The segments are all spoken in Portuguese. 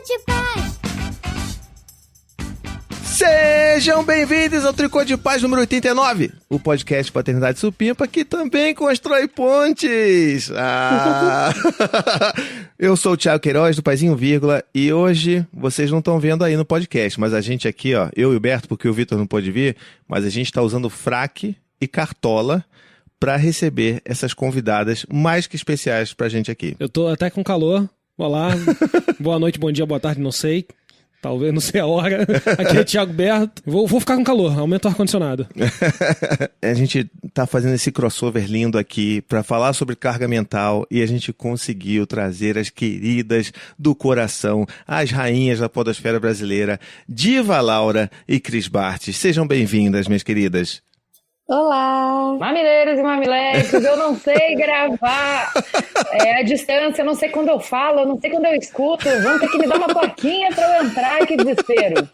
de Paz. Sejam bem-vindos ao Tricô de Paz número 89, o podcast Paternidade Supimpa, que também constrói pontes. Eu sou o Thiago Queiroz, do Paizinho Vírgula, e hoje vocês não estão vendo aí no podcast, mas a gente aqui, ó, eu e o Berto, porque o Vitor não pôde vir, mas a gente está usando fraque e cartola para receber essas convidadas mais que especiais pra gente aqui. Eu tô até com calor. Olá, boa noite, bom dia, boa tarde, não sei. Talvez, não sei a hora. Aqui é Thiago Berto. Vou ficar com calor, aumenta o ar-condicionado. A gente tá fazendo esse crossover lindo aqui para falar sobre carga mental e a gente conseguiu trazer as queridas do coração, as rainhas da podosfera brasileira, Diva Laura e Cris Bartz. Sejam bem-vindas, minhas queridas. Olá! Mamileiros e mamiletes, eu não sei gravar a distância, eu não sei quando eu falo, eu não sei quando eu escuto, vão ter que me dar uma plaquinha para eu entrar, que desespero.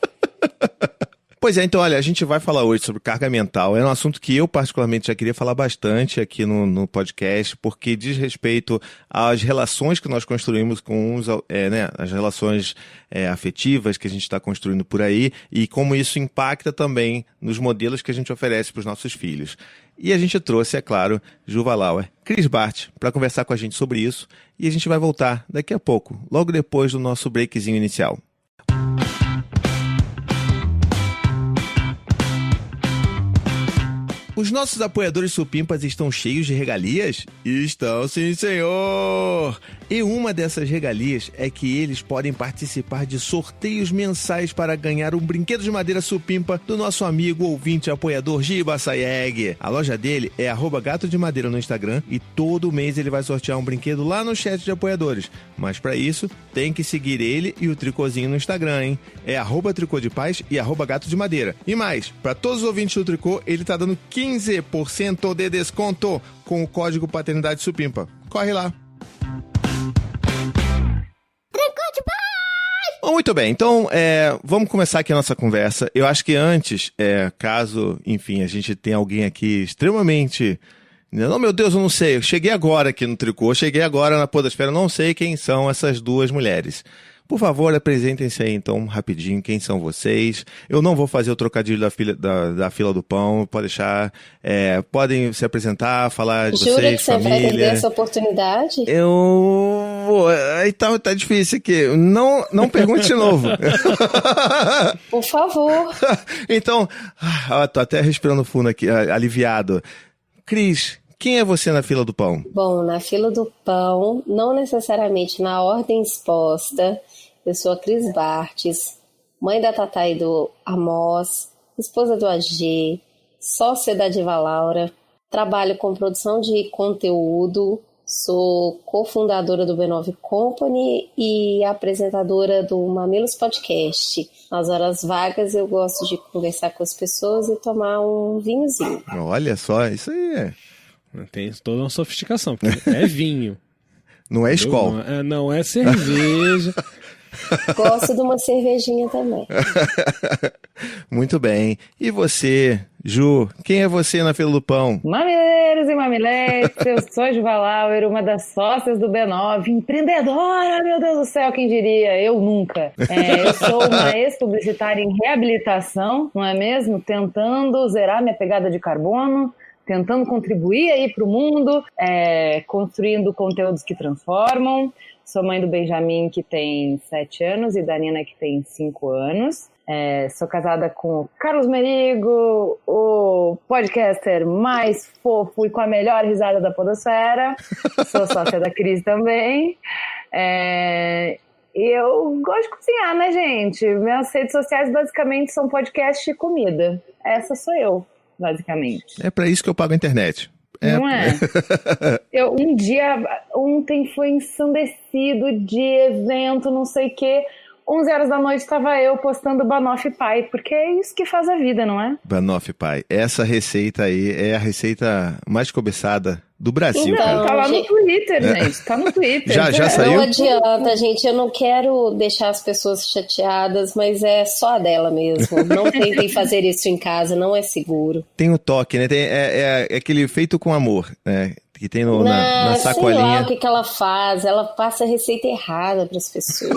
Pois é, então, olha, a gente vai falar hoje sobre carga mental. É um assunto que eu, particularmente, já queria falar bastante aqui no podcast, porque diz respeito às relações que nós construímos com uns, as relações afetivas que a gente está construindo por aí e como isso impacta também nos modelos que a gente oferece para os nossos filhos. E a gente trouxe, é claro, Juva Lauer, Cris Bartz, para conversar com a gente sobre isso. E a gente vai voltar daqui a pouco, logo depois do nosso breakzinho inicial. Os nossos apoiadores supimpas estão cheios de regalias? Estão, sim, senhor! E uma dessas regalias é que eles podem participar de sorteios mensais para ganhar um brinquedo de madeira supimpa do nosso amigo ouvinte apoiador Giba Sayeg. A loja dele é @gato de madeira no Instagram e todo mês ele vai sortear um brinquedo lá no chat de apoiadores. Mas para isso, tem que seguir ele e o Tricôzinho no Instagram, hein? É @tricô de paz e @gato de madeira. E mais, para todos os ouvintes do Tricô, ele tá dando 15% de desconto com o código Paternidade Supimpa. Corre lá. Tricô de Paz! Bom, muito bem, então vamos começar aqui a nossa conversa. Eu acho que antes, caso, enfim, a gente tenha alguém aqui extremamente... Não, meu Deus, eu não sei, eu cheguei agora aqui no Tricô, cheguei agora na podosfera, não sei quem são essas duas mulheres. Por favor, apresentem-se aí, então, rapidinho, quem são vocês. Eu não vou fazer o trocadilho da fila do pão, pode deixar. Podem se apresentar, falar de Jura vocês, que você família. vai perder essa oportunidade? Eu vou... Aí tá difícil aqui. Não pergunte de novo. Por favor. Então, tô até respirando fundo aqui, aliviado. Cris, quem é você na fila do pão? Bom, na fila do pão, não necessariamente na ordem exposta, eu sou a Cris Bartz, mãe da Tatá e do Amos, esposa do AG, sócia da Diva Laura, trabalho com produção de conteúdo, sou cofundadora do B9 Company e apresentadora do Mamilos Podcast. Nas horas vagas eu gosto de conversar com as pessoas e tomar um vinhozinho. Olha só, isso aí Tem toda uma sofisticação, porque é vinho. Não é Skol. Não é cerveja. Gosto de uma cervejinha também. Muito bem. E você, Ju? Quem é você na fila do pão? Mamileiros e mamiletes, eu sou a Juva Lauer, uma das sócias do B9, empreendedora, meu Deus do céu, quem diria? Eu nunca. Eu sou uma ex-publicitária em reabilitação, não é mesmo? Tentando zerar minha pegada de carbono, tentando contribuir aí para o mundo, construindo conteúdos que transformam. Sou mãe do Benjamin, que tem 7 anos, e da Nina, que tem 5 anos. Sou casada com o Carlos Merigo, o podcaster mais fofo e com a melhor risada da podosfera. Sou sócia da Cris também. Eu gosto de cozinhar, né, gente? Minhas redes sociais basicamente são podcast e comida. Essa sou eu, basicamente. É pra isso que eu pago a internet. Não é? Eu, ontem foi ensandecido de evento, não sei o quê. 11 horas da noite estava eu postando Banoffee Pie, porque é isso que faz a vida, não é? Banoffee Pie. Essa receita aí é a receita mais cobiçada do Brasil. Então, tá lá no Twitter, gente. Tá no Twitter. Já saiu? Não adianta, gente. Eu não quero deixar as pessoas chateadas, mas é só a dela mesmo. Não tentem fazer isso em casa, não é seguro. Tem o toque, né? É aquele feito com amor, né? que tem na Não, sei lá sacolinha. o que ela faz. Ela passa a receita errada para as pessoas.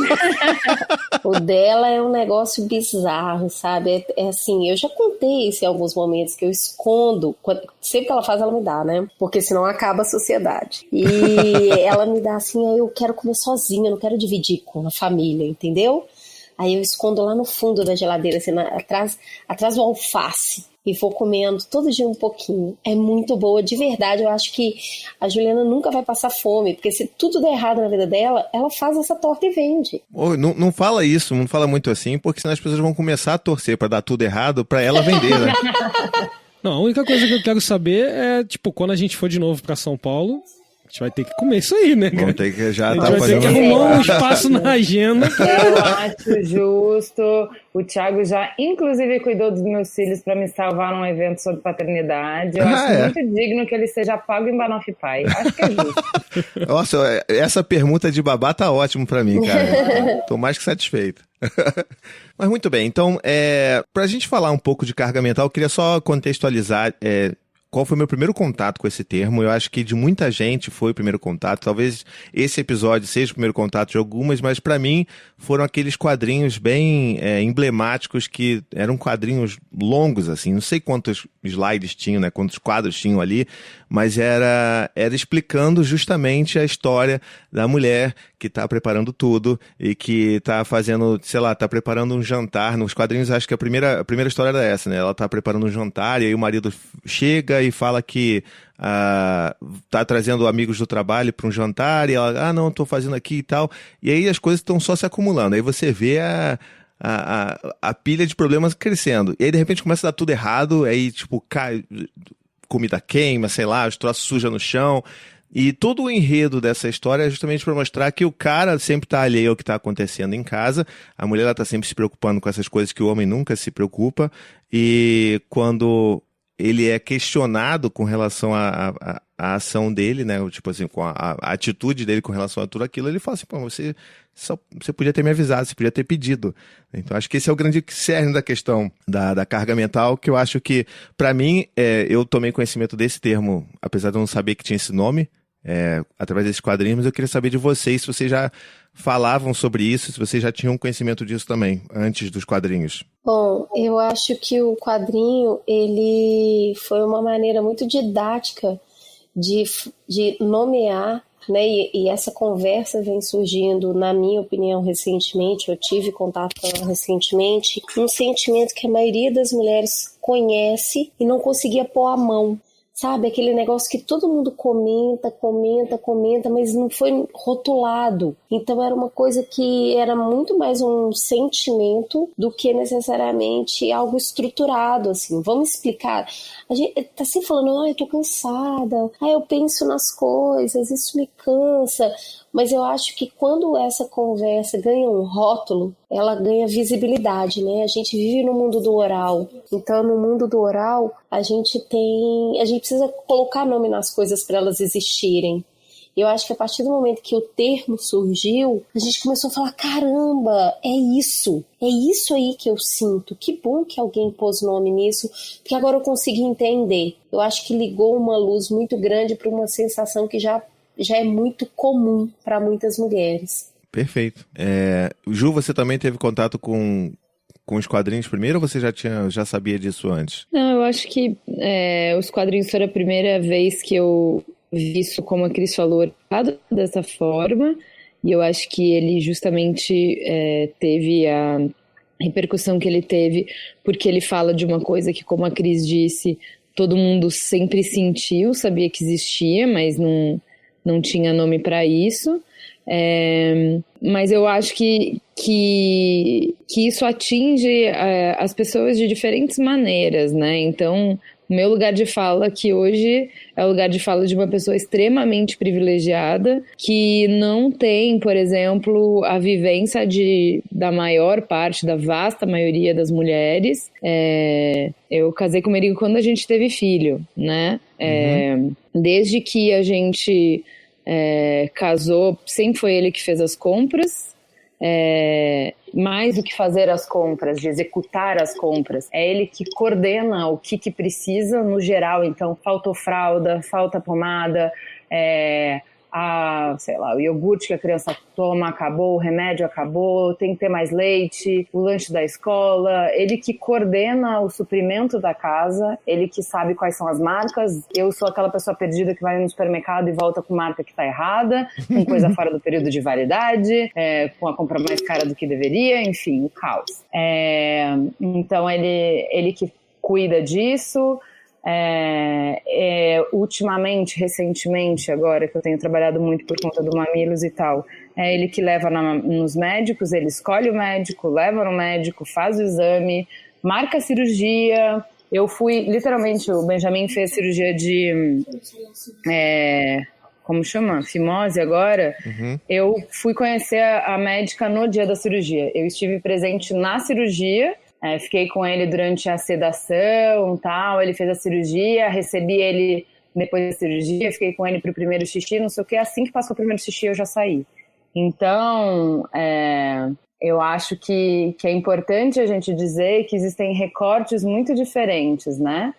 O dela é um negócio bizarro, sabe? É assim, eu já contei isso em alguns momentos, que eu escondo. Sempre que ela faz, ela me dá, né? Porque senão acaba a sociedade. E ela me dá assim, eu quero comer sozinha, eu não quero dividir com a família, entendeu? Aí eu escondo lá no fundo da geladeira, assim, atrás do alface. E vou comendo todo dia um pouquinho. É muito boa, de verdade. Eu acho que a Juliana nunca vai passar fome, porque se tudo der errado na vida dela, ela faz essa torta e vende. Não fala isso, não fala muito assim, porque senão as pessoas vão começar a torcer pra dar tudo errado pra ela vender, né? Não, a única coisa que eu quero saber é, tipo, quando a gente for de novo pra São Paulo, a gente vai ter que comer isso aí, né, cara? Vamos ter que já A gente tá vai ter fazendo. que arrumar um espaço na agenda. Eu acho justo. O Thiago já, inclusive, cuidou dos meus filhos para me salvar num evento sobre paternidade. Eu acho muito digno que ele seja pago em Banoffee Pie. Acho que é justo. Nossa, essa pergunta de babá tá ótimo pra mim, cara. Tô mais que satisfeito. Mas muito bem, então, pra gente falar um pouco de carga mental, eu queria só contextualizar qual foi o meu primeiro contato com esse termo. Eu acho que de muita gente foi o primeiro contato. Talvez esse episódio seja o primeiro contato de algumas, mas pra mim foram aqueles quadrinhos bem emblemáticos, que eram quadrinhos longos, assim. Não sei quantos slides tinham, né? Quantos quadros tinham ali, mas era explicando justamente a história da mulher que tá preparando tudo e que tá fazendo, sei lá, tá preparando um jantar. Nos quadrinhos, acho que a primeira história era essa, né? Ela tá preparando um jantar e aí o marido chega e fala que tá trazendo amigos do trabalho para um jantar e ela, não, tô fazendo aqui e tal. E aí as coisas estão só se acumulando. Aí você vê a pilha de problemas crescendo. E aí, de repente, começa a dar tudo errado, aí, tipo, cai, comida queima, sei lá, os troços sujam no chão. E todo o enredo dessa história é justamente para mostrar que o cara sempre tá alheio ao que tá acontecendo em casa, a mulher ela tá sempre se preocupando com essas coisas que o homem nunca se preocupa, e quando ele é questionado com relação à ação dele, né, tipo assim, com a atitude dele com relação a tudo aquilo, ele fala assim, pô, você podia ter me avisado, você podia ter pedido. Então acho que esse é o grande cerne da questão da carga mental, que eu acho que, pra mim, eu tomei conhecimento desse termo, apesar de eu não saber que tinha esse nome, através desses quadrinhos, mas eu queria saber de vocês se vocês já falavam sobre isso, se vocês já tinham conhecimento disso também, antes dos quadrinhos. Bom, eu acho que o quadrinho, ele foi uma maneira muito didática de nomear, né? E essa conversa vem surgindo, na minha opinião, recentemente. Eu tive contato com ela recentemente. Um sentimento que a maioria das mulheres conhece e não conseguia pôr a mão. Sabe, aquele negócio que todo mundo comenta, mas não foi rotulado. Então era uma coisa que era muito mais um sentimento do que necessariamente algo estruturado, assim. Vamos explicar. A gente tá sempre falando, eu tô cansada, eu penso nas coisas, isso me cansa. Mas eu acho que quando essa conversa ganha um rótulo, ela ganha visibilidade, né? A gente vive no mundo do oral. Então, no mundo do oral, a gente precisa colocar nome nas coisas para elas existirem. Eu acho que a partir do momento que o termo surgiu, a gente começou a falar, caramba, é isso aí que eu sinto. Que bom que alguém pôs nome nisso, porque agora eu consegui entender. Eu acho que ligou uma luz muito grande para uma sensação que já é muito comum para muitas mulheres. Perfeito. Ju, você também teve contato com os quadrinhos primeiro, ou você já sabia disso antes? Não, eu acho que os quadrinhos foram a primeira vez que eu vi isso, como a Cris falou, dessa forma, e eu acho que ele justamente teve a repercussão que ele teve, porque ele fala de uma coisa que, como a Cris disse, todo mundo sempre sentiu, sabia que existia, mas não tinha nome para isso. Mas eu acho que isso atinge as pessoas de diferentes maneiras, né? Então, o meu lugar de fala aqui hoje é o lugar de fala de uma pessoa extremamente privilegiada, que não tem, por exemplo, a vivência da maior parte, da vasta maioria das mulheres. Eu casei com o Merigo quando a gente teve filho, né? Desde que a gente casou, sempre foi ele que fez as compras. Mais do que fazer as compras, de executar as compras, é ele que coordena o que precisa no geral. Então, faltou fralda, falta pomada, sei lá, o iogurte que a criança toma acabou, o remédio acabou, tem que ter mais leite, o lanche da escola, ele que coordena o suprimento da casa, ele que sabe quais são as marcas. Eu sou aquela pessoa perdida que vai no supermercado e volta com marca que tá errada, com coisa fora do período de validade, com a compra mais cara do que deveria, enfim, o caos. Então ele que cuida disso. Ultimamente, recentemente, agora que eu tenho trabalhado muito por conta do Mamilos e tal, é ele que leva nos médicos, ele escolhe o médico, leva no médico, faz o exame, marca a cirurgia. Eu fui, literalmente, o Benjamin fez cirurgia de, como chama? Fimose agora. Uhum. Eu fui conhecer a médica no dia da cirurgia. Eu estive presente na cirurgia. Fiquei com ele durante a sedação, tal. Ele fez a cirurgia, recebi ele depois da cirurgia, fiquei com ele pro primeiro xixi, não sei o que. Assim que passou o primeiro xixi, eu já saí. Então, eu acho que é importante a gente dizer que existem recortes muito diferentes, né?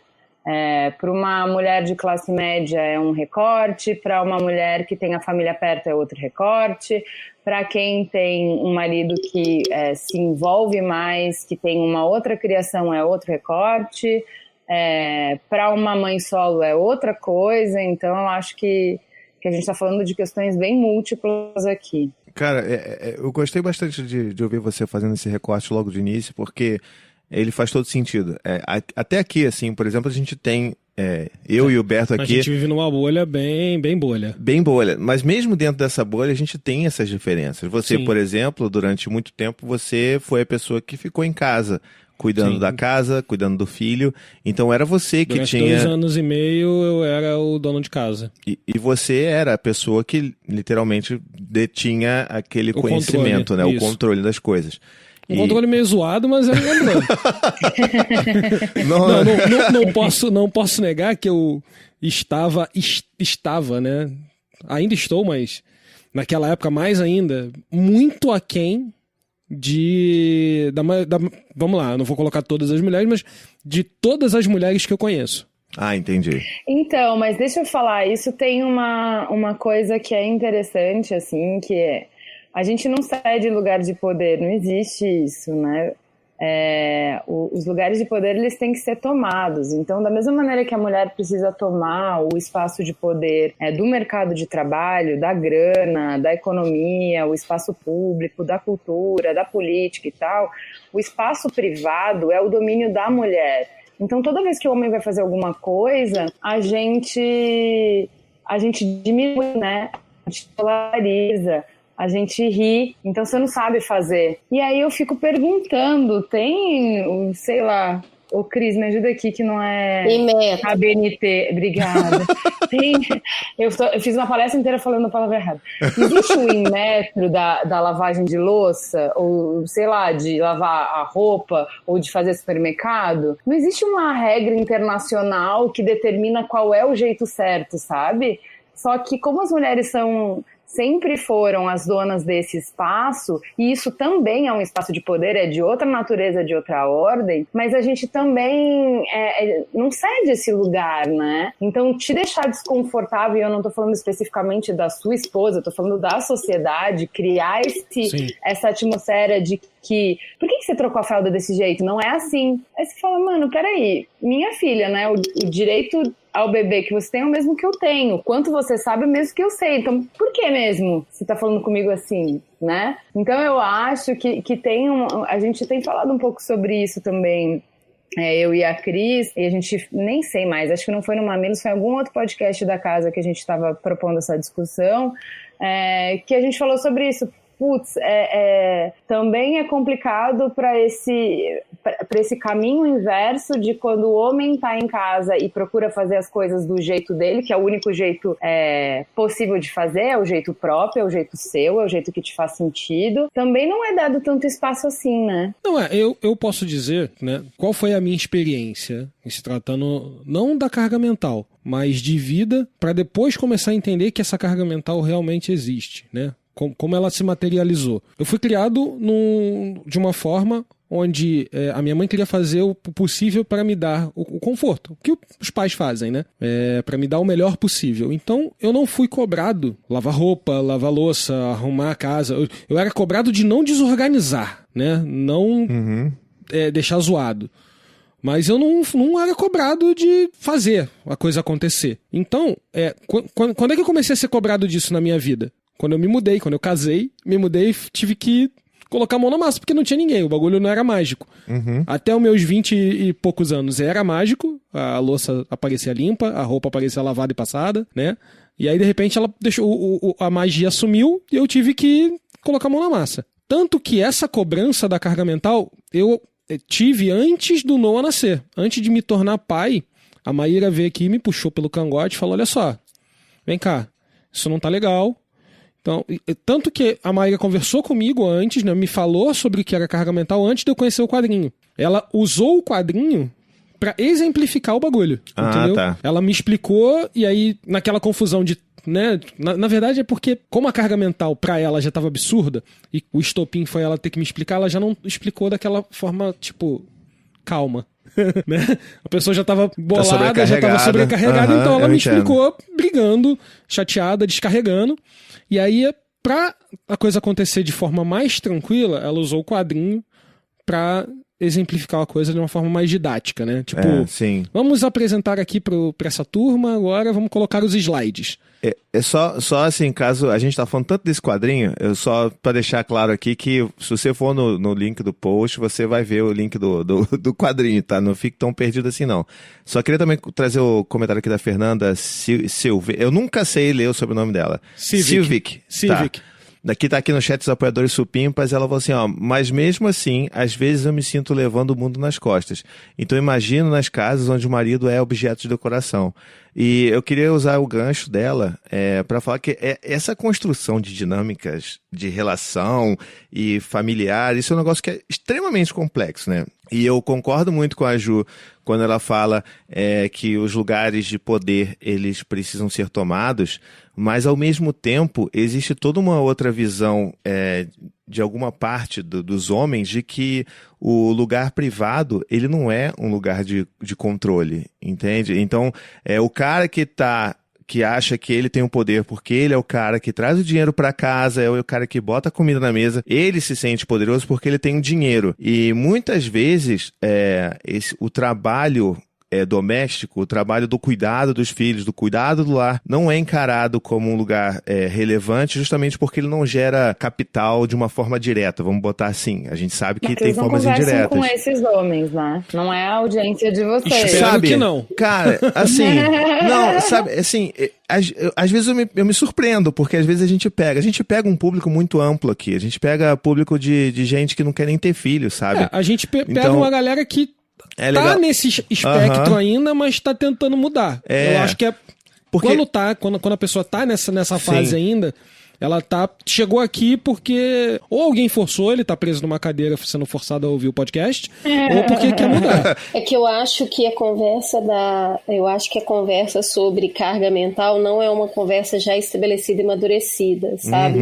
Para uma mulher de classe média é um recorte, para uma mulher que tem a família perto é outro recorte, para quem tem um marido que se envolve mais, que tem uma outra criação é outro recorte, para uma mãe solo é outra coisa. Então eu acho que a gente está falando de questões bem múltiplas aqui. Cara, eu gostei bastante de ouvir você fazendo esse recorte logo de início, porque ele faz todo sentido. Até aqui, assim, por exemplo, a gente tem eu e o Berto aqui... A gente vive numa bolha bem bolha. Bem bolha. Mas mesmo dentro dessa bolha, a gente tem essas diferenças. Você, por exemplo, durante muito tempo, você foi a pessoa que ficou em casa, cuidando da casa, cuidando do filho. Então era você que durante tinha... 2 anos e meio eu era o dono de casa. E você era a pessoa que literalmente detinha aquele conhecimento, controle, né? O controle das coisas. Um controle meio zoado, mas eu me lembro. Não posso negar que eu estava, né? Ainda estou, mas naquela época mais ainda, muito aquém vamos lá, não vou colocar todas as mulheres, mas de todas as mulheres que eu conheço. Ah, entendi. Então, mas deixa eu falar, isso tem uma coisa que é interessante, assim, que a gente não sai de lugar de poder, não existe isso, né? Os lugares de poder, eles têm que ser tomados. Então, da mesma maneira que a mulher precisa tomar o espaço de poder do mercado de trabalho, da grana, da economia, o espaço público, da cultura, da política e tal, o espaço privado é o domínio da mulher. Então, toda vez que o homem vai fazer alguma coisa, a gente diminui, né? A gente polariza, a gente ri, então você não sabe fazer. E aí eu fico perguntando, tem, sei lá, ô Cris, me ajuda aqui que não é a BNT, obrigada. Eu fiz uma palestra inteira falando a palavra errada. Existe o Inmetro da lavagem de louça, ou sei lá, de lavar a roupa, ou de fazer supermercado? Não existe uma regra internacional que determina qual é o jeito certo, sabe? Só que como as mulheres sempre foram as donas desse espaço, e isso também é um espaço de poder, é de outra natureza, de outra ordem, mas a gente também não cede esse lugar, né? Então, te deixar desconfortável, e eu não tô falando especificamente da sua esposa, eu tô falando da sociedade, criar essa atmosfera de que, por que você trocou a fralda desse jeito? Não é assim. Aí você fala, mano, peraí, minha filha, né? O direito ao bebê que você tem é o mesmo que eu tenho. Quanto você sabe é o mesmo que eu sei. Então, por que mesmo você tá falando comigo assim, né? Então, eu acho que a gente tem falado um pouco sobre isso também. Eu e a Cris, e a gente nem sei mais, acho que não foi no Mamilos, foi em algum outro podcast da casa que a gente estava propondo essa discussão, que a gente falou sobre isso. Putz, também é complicado para esse caminho inverso de quando o homem está em casa e procura fazer as coisas do jeito dele, que é o único jeito possível de fazer, é o jeito próprio, é o jeito seu, é o jeito que te faz sentido. Também não é dado tanto espaço assim, né? Não, eu posso dizer, né, qual foi a minha experiência em se tratando não da carga mental, mas de vida, para depois começar a entender que essa carga mental realmente existe, né? como ela se materializou. Eu fui criado de uma forma onde a minha mãe queria fazer o possível para me dar o conforto, o que os pais fazem, né? Para me dar o melhor possível. Então, eu não fui cobrado lavar roupa, lavar louça, arrumar a casa. Eu era cobrado de não desorganizar, né? Não deixar zoado. Mas eu não era cobrado de fazer a coisa acontecer. Então, quando é que eu comecei a ser cobrado disso na minha vida? Quando eu me mudei, quando eu casei, tive que colocar a mão na massa, porque não tinha ninguém, o bagulho não era mágico. Até os meus 20 e poucos anos era mágico, a louça aparecia limpa, a roupa aparecia lavada e passada, né? E aí, de repente, ela deixou a magia sumiu e eu tive que colocar a mão na massa. Tanto que essa cobrança da carga mental, eu tive antes do Noah nascer. Antes de me tornar pai, a Maíra veio aqui, me puxou pelo cangote e falou, olha só, vem cá, isso não tá legal. Então, tanto que a Maíra conversou comigo antes, né, me falou sobre o que era carga mental antes de eu conhecer o quadrinho. Ela usou o quadrinho pra exemplificar o bagulho, entendeu? Tá. Ela me explicou e aí, naquela confusão de... Né? Na verdade é porque, como a carga mental pra ela já tava absurda, e o estopim foi ela ter que me explicar, ela já não explicou daquela forma, tipo, calma. Né? A pessoa já tava bolada, já tava sobrecarregada, então ela me explicou brigando, chateada, descarregando. E aí, pra a coisa acontecer de forma mais tranquila, ela usou o quadrinho pra exemplificar a coisa de uma forma mais didática, né? Tipo, vamos apresentar aqui pra essa turma, agora vamos colocar os slides. Só assim, caso a gente tá falando tanto desse quadrinho, só pra deixar claro aqui que se você for no link do post, você vai ver o link do quadrinho, tá? Não fique tão perdido assim, não. Só queria também trazer o comentário aqui da Fernanda Silva. Eu nunca sei ler o sobrenome dela. Civic. Tá. Daqui tá aqui no chat dos apoiadores supimpas, ela falou assim, ó, mas mesmo assim, às vezes eu me sinto levando o mundo nas costas. Então imagino nas casas onde o marido é objeto de decoração. E eu queria usar o gancho dela para falar que essa construção de dinâmicas de relação e familiar, isso é um negócio que é extremamente complexo, né? E eu concordo muito com a Ju quando ela fala que os lugares de poder, eles precisam ser tomados, mas ao mesmo tempo existe toda uma outra visão de alguma parte dos homens de que o lugar privado, ele não é um lugar de controle, entende? Então, o cara que acha que ele tem o poder porque ele é o cara que traz o dinheiro para casa, é o cara que bota a comida na mesa, ele se sente poderoso porque ele tem o dinheiro. E muitas vezes o trabalho doméstico, o trabalho do cuidado dos filhos, do cuidado do lar, não é encarado como um lugar relevante justamente porque ele não gera capital de uma forma direta, vamos botar assim. A gente sabe que tem formas indiretas. Com esses homens, né? Não é a audiência de vocês. Sabe que não. Cara, assim, não, sabe, assim, às vezes eu me surpreendo, porque às vezes a gente pega um público muito amplo aqui, a gente pega público de gente que não quer nem ter filho, sabe? A gente pega uma galera que tá nesse espectro ainda, mas tá tentando mudar. Eu acho que porque... quando a pessoa tá nessa fase ainda, ela chegou aqui porque ou alguém forçou, ele tá preso numa cadeira sendo forçado a ouvir o podcast, ou porque quer mudar. É que eu acho que a conversa sobre carga mental não é uma conversa já estabelecida e amadurecida, sabe?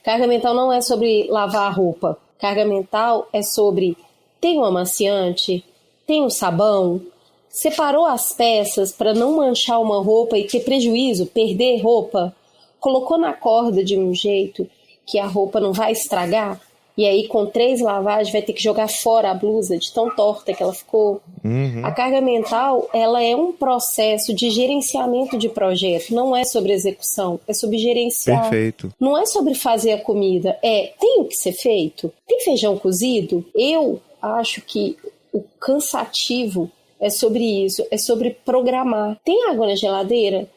Carga mental não é sobre lavar a roupa. Carga mental é sobre tem um amaciante, tem um sabão, separou as peças para não manchar uma roupa e ter prejuízo, perder roupa, colocou na corda de um jeito que a roupa não vai estragar, e aí com 3 lavagens vai ter que jogar fora a blusa de tão torta que ela ficou. A carga mental, ela é um processo de gerenciamento de projeto, não é sobre execução, é sobre gerenciar. Perfeito. Não é sobre fazer a comida, tem o que ser feito? Tem feijão cozido? Eu acho que o cansativo é sobre isso, é sobre programar. Tem água na geladeira?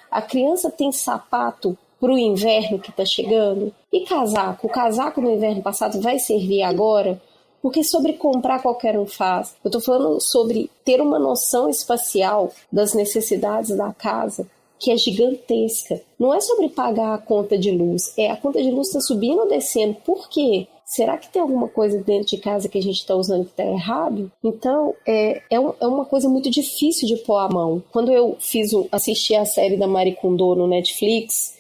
A criança tem sapato pro inverno que tá chegando? E casaco? O casaco no inverno passado vai servir agora? Porque sobre comprar qualquer um faz. Eu tô falando sobre ter uma noção espacial das necessidades da casa, que é gigantesca. Não é sobre pagar a conta de luz. A conta de luz está subindo ou descendo. Por quê? será que tem alguma coisa dentro de casa que a gente está usando que está errado? Então, é uma coisa muito difícil de pôr a mão. Quando eu assisti a série da Marie Kondo no Netflix,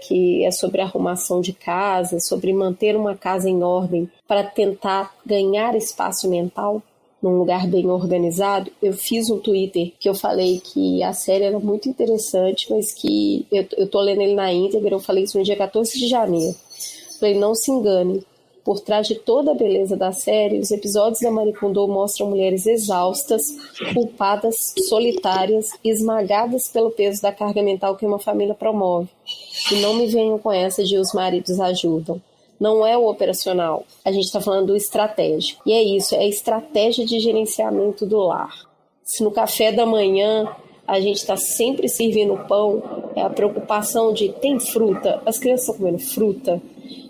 que é sobre arrumação de casa, sobre manter uma casa em ordem para tentar ganhar espaço mental num lugar bem organizado, eu fiz um Twitter que eu falei que a série era muito interessante, mas que eu tô lendo ele na íntegra, eu falei isso no dia 14 de janeiro. Falei, não se engane, por trás de toda a beleza da série, os episódios da Marie Kondo mostram mulheres exaustas, culpadas, solitárias, esmagadas pelo peso da carga mental que uma família promove. E não me venham com essa de os maridos ajudam. Não é o operacional, a gente está falando do estratégico. E é isso, é a estratégia de gerenciamento do lar. Se no café da manhã a gente está sempre servindo pão, é a preocupação de tem fruta, as crianças estão comendo fruta.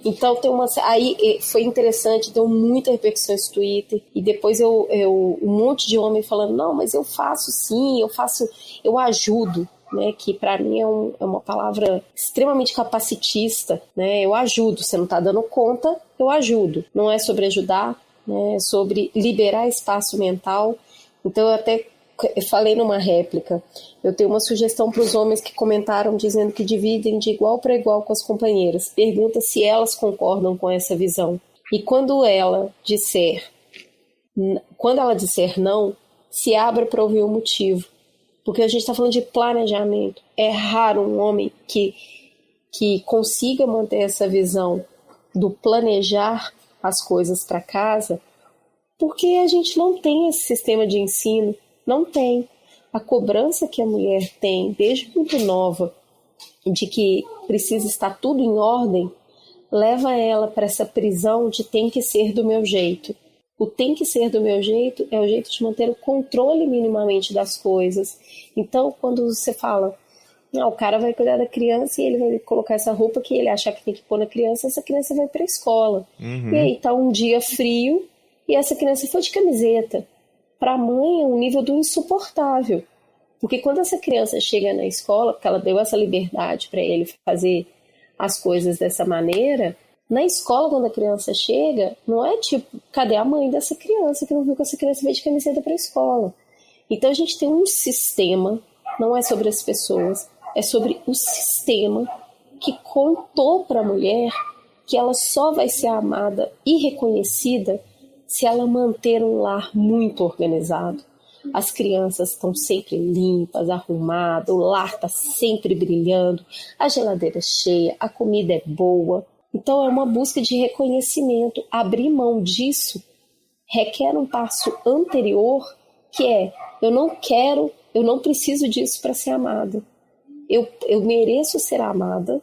Então aí foi interessante, deu muita repercussão esse Twitter, e depois um monte de homem falando, não, mas eu faço sim, eu ajudo. Né, que para mim é uma palavra extremamente capacitista, né? Eu ajudo, você não está dando conta, eu ajudo. Não é sobre ajudar, né? É sobre liberar espaço mental. Então eu falei numa réplica, eu tenho uma sugestão para os homens que comentaram dizendo que dividem de igual para igual com as companheiras. Pergunta se elas concordam com essa visão. E quando ela disser não, se abra para ouvir o motivo. Porque a gente está falando de planejamento. É raro um homem que consiga manter essa visão do planejar as coisas para casa, porque a gente não tem esse sistema de ensino, não tem. A cobrança que a mulher tem, desde muito nova, de que precisa estar tudo em ordem, leva ela para essa prisão de tem que ser do meu jeito. O tem que ser do meu jeito é o jeito de manter o controle minimamente das coisas. Então, quando você fala, o cara vai cuidar da criança e ele vai colocar essa roupa que ele achar que tem que pôr na criança, essa criança vai para a escola. Uhum. E aí tá um dia frio e essa criança foi de camiseta. Para a mãe é um nível do insuportável. Porque quando essa criança chega na escola, porque ela deu essa liberdade para ele fazer as coisas dessa maneira, na escola, quando a criança chega, não é tipo, cadê a mãe dessa criança que não viu que essa criança veio de camiseta para a escola? Então a gente tem um sistema, não é sobre as pessoas, é sobre o sistema que contou para a mulher que ela só vai ser amada e reconhecida se ela manter um lar muito organizado. As crianças estão sempre limpas, arrumadas, o lar está sempre brilhando, a geladeira é cheia, a comida é boa. Então é uma busca de reconhecimento. Abrir mão disso requer um passo anterior, que é, eu não preciso disso para ser amada. Eu mereço ser amada,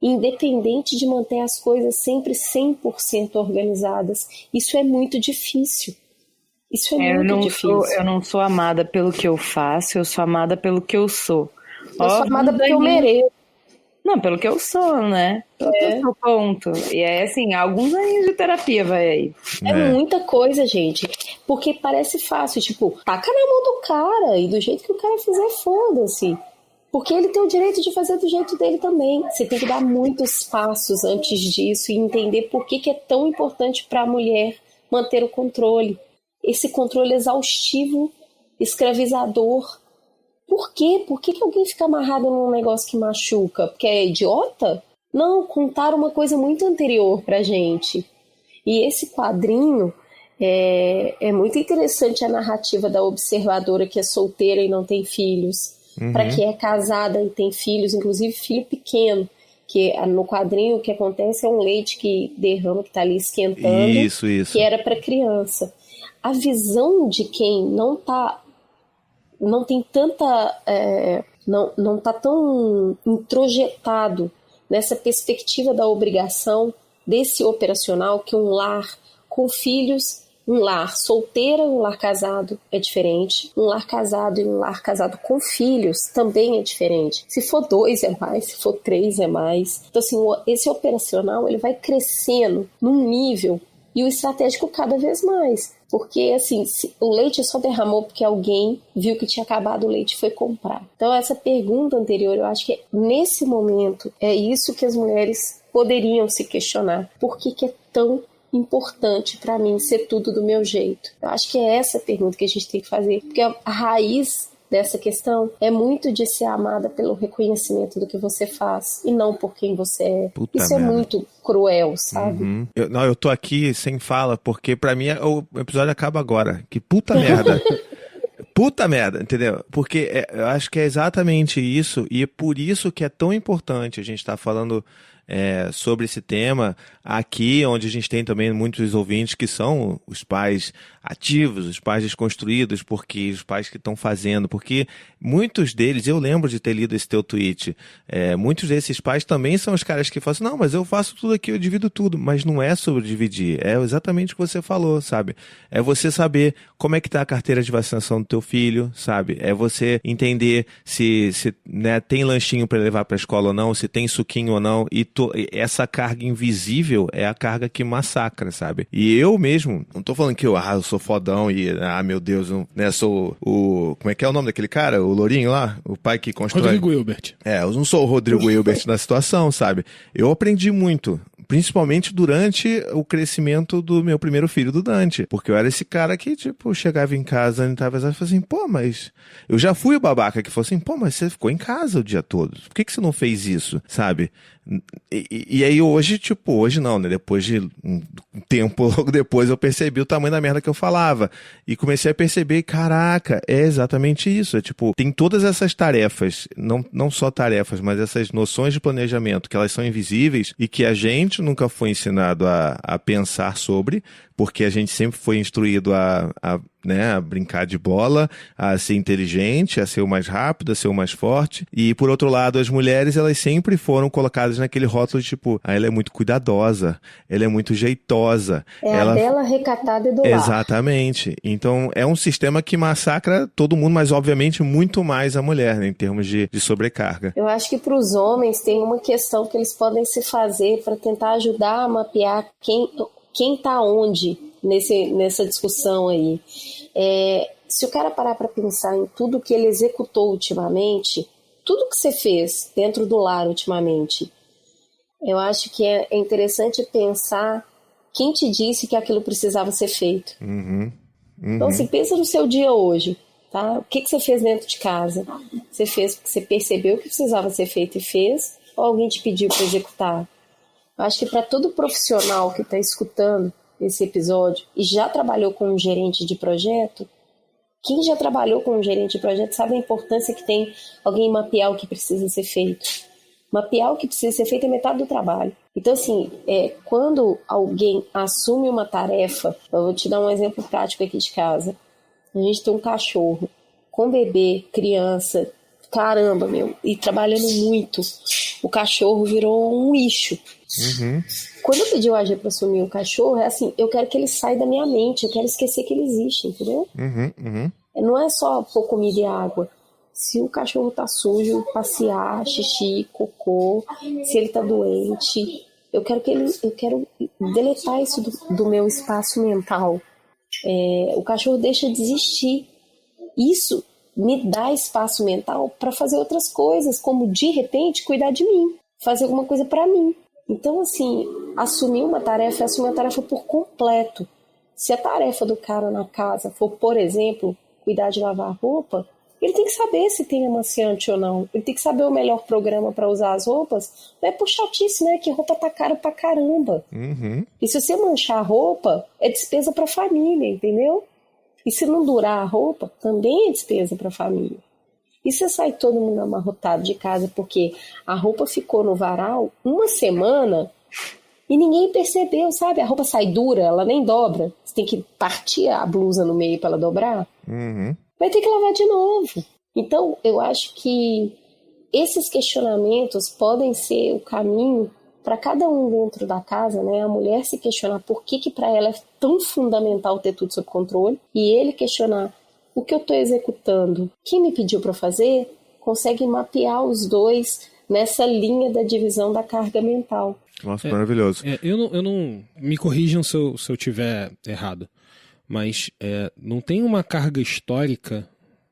independente de manter as coisas sempre 100% organizadas. Isso é muito difícil. Isso é muito difícil. Eu não sou amada pelo que eu faço, eu sou amada pelo que eu sou. Eu sou amada porque eu mereço. Não, pelo que eu sou, né? Pelo seu ponto. E é assim, alguns anos de terapia vai aí. É muita coisa, gente. Porque parece fácil, tipo, taca na mão do cara e do jeito que o cara fizer, foda-se. Porque ele tem o direito de fazer do jeito dele também. Você tem que dar muitos passos antes disso e entender por que é tão importante para a mulher manter o controle. Esse controle exaustivo, escravizador. Por quê? Por que alguém fica amarrado num negócio que machuca? Porque é idiota? Não, contaram uma coisa muito anterior pra gente. E esse quadrinho é muito interessante, a narrativa da observadora que é solteira e não tem filhos. Uhum. Para que é casada e tem filhos, inclusive filho pequeno. Que no quadrinho o que acontece é um leite que derrama, que tá ali esquentando. Isso. Que era para criança. A visão de quem não tem tanta, não está tão introjetado nessa perspectiva da obrigação desse operacional, que um lar com filhos, um lar solteiro e um lar casado é diferente, um lar casado e um lar casado com filhos também é diferente. Se for 2 é mais, se for 3 é mais. Então assim, esse operacional ele vai crescendo num nível e o estratégico cada vez mais. Porque, assim, o leite só derramou porque alguém viu que tinha acabado o leite e foi comprar. Então, essa pergunta anterior, eu acho que nesse momento é isso que as mulheres poderiam se questionar. Por que é tão importante para mim ser tudo do meu jeito? Eu acho que é essa a pergunta que a gente tem que fazer, porque a raiz dessa questão é muito de ser amada pelo reconhecimento do que você faz e não por quem você é. Puta Isso merda. é muito cruel, sabe? Uhum. Eu tô aqui sem fala, porque pra mim o episódio acaba agora. Que puta merda. Puta merda, entendeu? Porque eu acho que é exatamente isso, e é por isso que é tão importante a gente estar falando sobre esse tema aqui, onde a gente tem também muitos ouvintes que são os pais ativos, os pais desconstruídos, porque os pais que estão fazendo, porque muitos deles, eu lembro de ter lido esse teu tweet, muitos desses pais também são os caras que falam assim, não, mas eu faço tudo aqui, eu divido tudo, mas não é sobre dividir, é exatamente o que você falou, sabe? É você saber como é que tá a carteira de vacinação do teu filho, sabe? É você entender se né, tem lanchinho para levar para a escola ou não, se tem suquinho ou não, e essa carga invisível é a carga que massacra, sabe? E eu mesmo, não tô falando que eu sou fodão e, meu Deus, né, sou como é que é o nome daquele cara? O lourinho lá? O pai que constrói... Rodrigo Hilbert. Eu não sou o Rodrigo Hilbert na situação, sabe? Eu aprendi muito, principalmente durante o crescimento do meu primeiro filho, do Dante. Porque eu era esse cara que, tipo, chegava em casa e tava assim, pô, mas... Eu já fui o babaca que falou assim, pô, mas você ficou em casa o dia todo. Por que você não fez isso, sabe? E aí hoje não, né? Depois de um tempo, logo depois eu percebi o tamanho da merda que eu falava. E comecei a perceber, caraca, é exatamente isso. É tipo, tem todas essas tarefas, não só tarefas, mas essas noções de planejamento, que elas são invisíveis e que a gente nunca foi ensinado a pensar sobre, porque a gente sempre foi instruído a brincar de bola, a ser inteligente, a ser o mais rápido, a ser o mais forte. E, por outro lado, as mulheres, elas sempre foram colocadas naquele rótulo de tipo, ela é muito cuidadosa, ela é muito jeitosa. A bela, recatada e do lar. Exatamente. Então, é um sistema que massacra todo mundo, mas, obviamente, muito mais a mulher, né, em termos de sobrecarga. Eu acho que para os homens tem uma questão que eles podem se fazer para tentar ajudar a mapear quem tá onde nessa discussão aí. Se o cara parar para pensar em tudo que ele executou ultimamente, tudo que você fez dentro do lar ultimamente, eu acho que é interessante pensar quem te disse que aquilo precisava ser feito. Então, assim, pensa no seu dia hoje, tá? O que você fez dentro de casa? Você fez porque você percebeu que precisava ser feito e fez, ou alguém te pediu para executar? Eu acho que para todo profissional que está escutando esse episódio e já trabalhou com um gerente de projeto, quem já trabalhou com um gerente de projeto sabe a importância que tem alguém mapear o que precisa ser feito. Mapear o que precisa ser feito é metade do trabalho. Então, assim, quando alguém assume uma tarefa, eu vou te dar um exemplo prático aqui de casa. A gente tem um cachorro com bebê, criança, caramba, e trabalhando muito. O cachorro virou um lixo. Quando eu pedi o AG para assumir o cachorro, é assim, eu quero que ele saia da minha mente, eu quero esquecer que ele existe, entendeu? Não é só pôr comida e água. Se o cachorro tá sujo, passear, xixi, cocô, se ele tá doente, eu quero deletar isso do meu espaço mental. O cachorro deixa de existir. Isso me dá espaço mental para fazer outras coisas, como de repente cuidar de mim, fazer alguma coisa para mim. Então, assim, assumir uma tarefa é assumir uma tarefa por completo. Se a tarefa do cara na casa for, por exemplo, cuidar de lavar roupa, ele tem que saber se tem amaciante ou não. Ele tem que saber o melhor programa para usar as roupas. Não é por chatice, né? Que roupa tá cara pra caramba. E se você manchar a roupa, é despesa pra família, entendeu? E se não durar a roupa, também é despesa pra família. E se sai todo mundo amarrotado de casa porque a roupa ficou no varal uma semana e ninguém percebeu, sabe? A roupa sai dura, ela nem dobra. Você tem que partir a blusa no meio para ela dobrar. Vai ter que lavar de novo. Então, eu acho que esses questionamentos podem ser o caminho para cada um dentro da casa, né? A mulher se questionar por que para ela é tão fundamental ter tudo sob controle e ele questionar o que eu estou executando, quem me pediu para fazer, consegue mapear os dois nessa linha da divisão da carga mental. Nossa, maravilhoso. Eu não me corrijam se eu tiver errado, mas não tem uma carga histórica,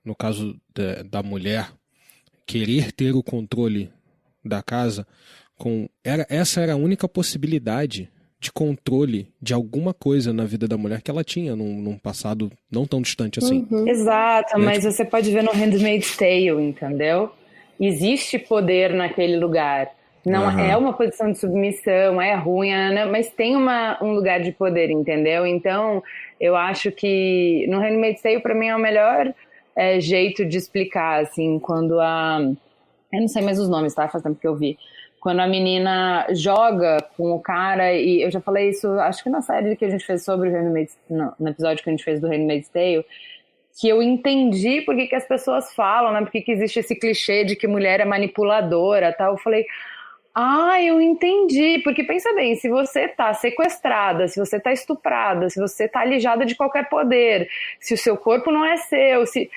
no caso da mulher, querer ter o controle da casa, essa era a única possibilidade de controle de alguma coisa na vida da mulher que ela tinha num passado não tão distante assim. Exato, Né? mas você pode ver no Handmaid's Tale, entendeu? Existe poder naquele lugar. Não é uma posição de submissão, é ruim, né? Mas tem um lugar de poder, entendeu? Então, eu acho que no Handmaid's Tale, pra mim, é o melhor jeito de explicar, assim, quando eu não sei mais os nomes, tá? Faz tempo que eu vi. Quando a menina joga com o cara, e eu já falei isso, acho que na série que a gente fez sobre o Handmaid's... no episódio que a gente fez do Handmaid's Tale, que eu entendi por que as pessoas falam, né? Por que existe esse clichê de que mulher é manipuladora, tal. Eu falei... eu entendi, porque pensa bem, se você tá sequestrada, se você tá estuprada, se você tá alijada de qualquer poder, se o seu corpo não é seu, se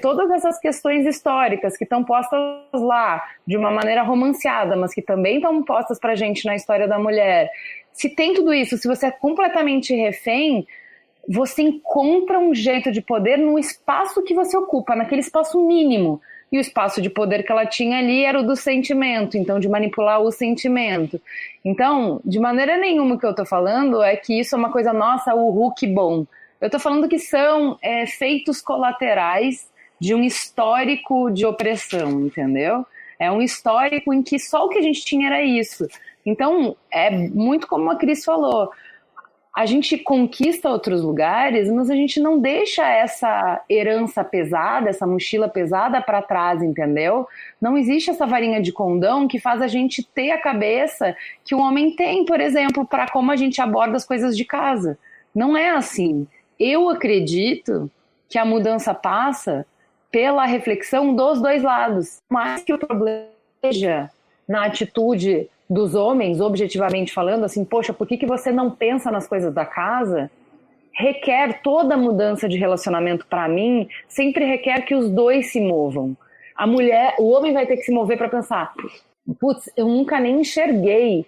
todas essas questões históricas que estão postas lá de uma maneira romanceada, mas que também estão postas pra gente na história da mulher, se tem tudo isso, se você é completamente refém, você encontra um jeito de poder no espaço que você ocupa, naquele espaço mínimo. E o espaço de poder que ela tinha ali era o do sentimento, então de manipular o sentimento. Então, de maneira nenhuma que eu tô falando é que isso é uma coisa, nossa, que bom. Eu tô falando que são efeitos colaterais de um histórico de opressão, entendeu? É um histórico em que só o que a gente tinha era isso. Então, é muito como a Cris falou, a gente conquista outros lugares, mas a gente não deixa essa herança pesada, essa mochila pesada para trás, entendeu? Não existe essa varinha de condão que faz a gente ter a cabeça que o homem tem, por exemplo, para como a gente aborda as coisas de casa. Não é assim. Eu acredito que a mudança passa pela reflexão dos dois lados. Mais que o problema seja na atitude dos homens, objetivamente falando, assim, poxa, por que você não pensa nas coisas da casa? Requer toda mudança de relacionamento para mim, sempre requer que os dois se movam. O homem vai ter que se mover para pensar, putz, eu nunca nem enxerguei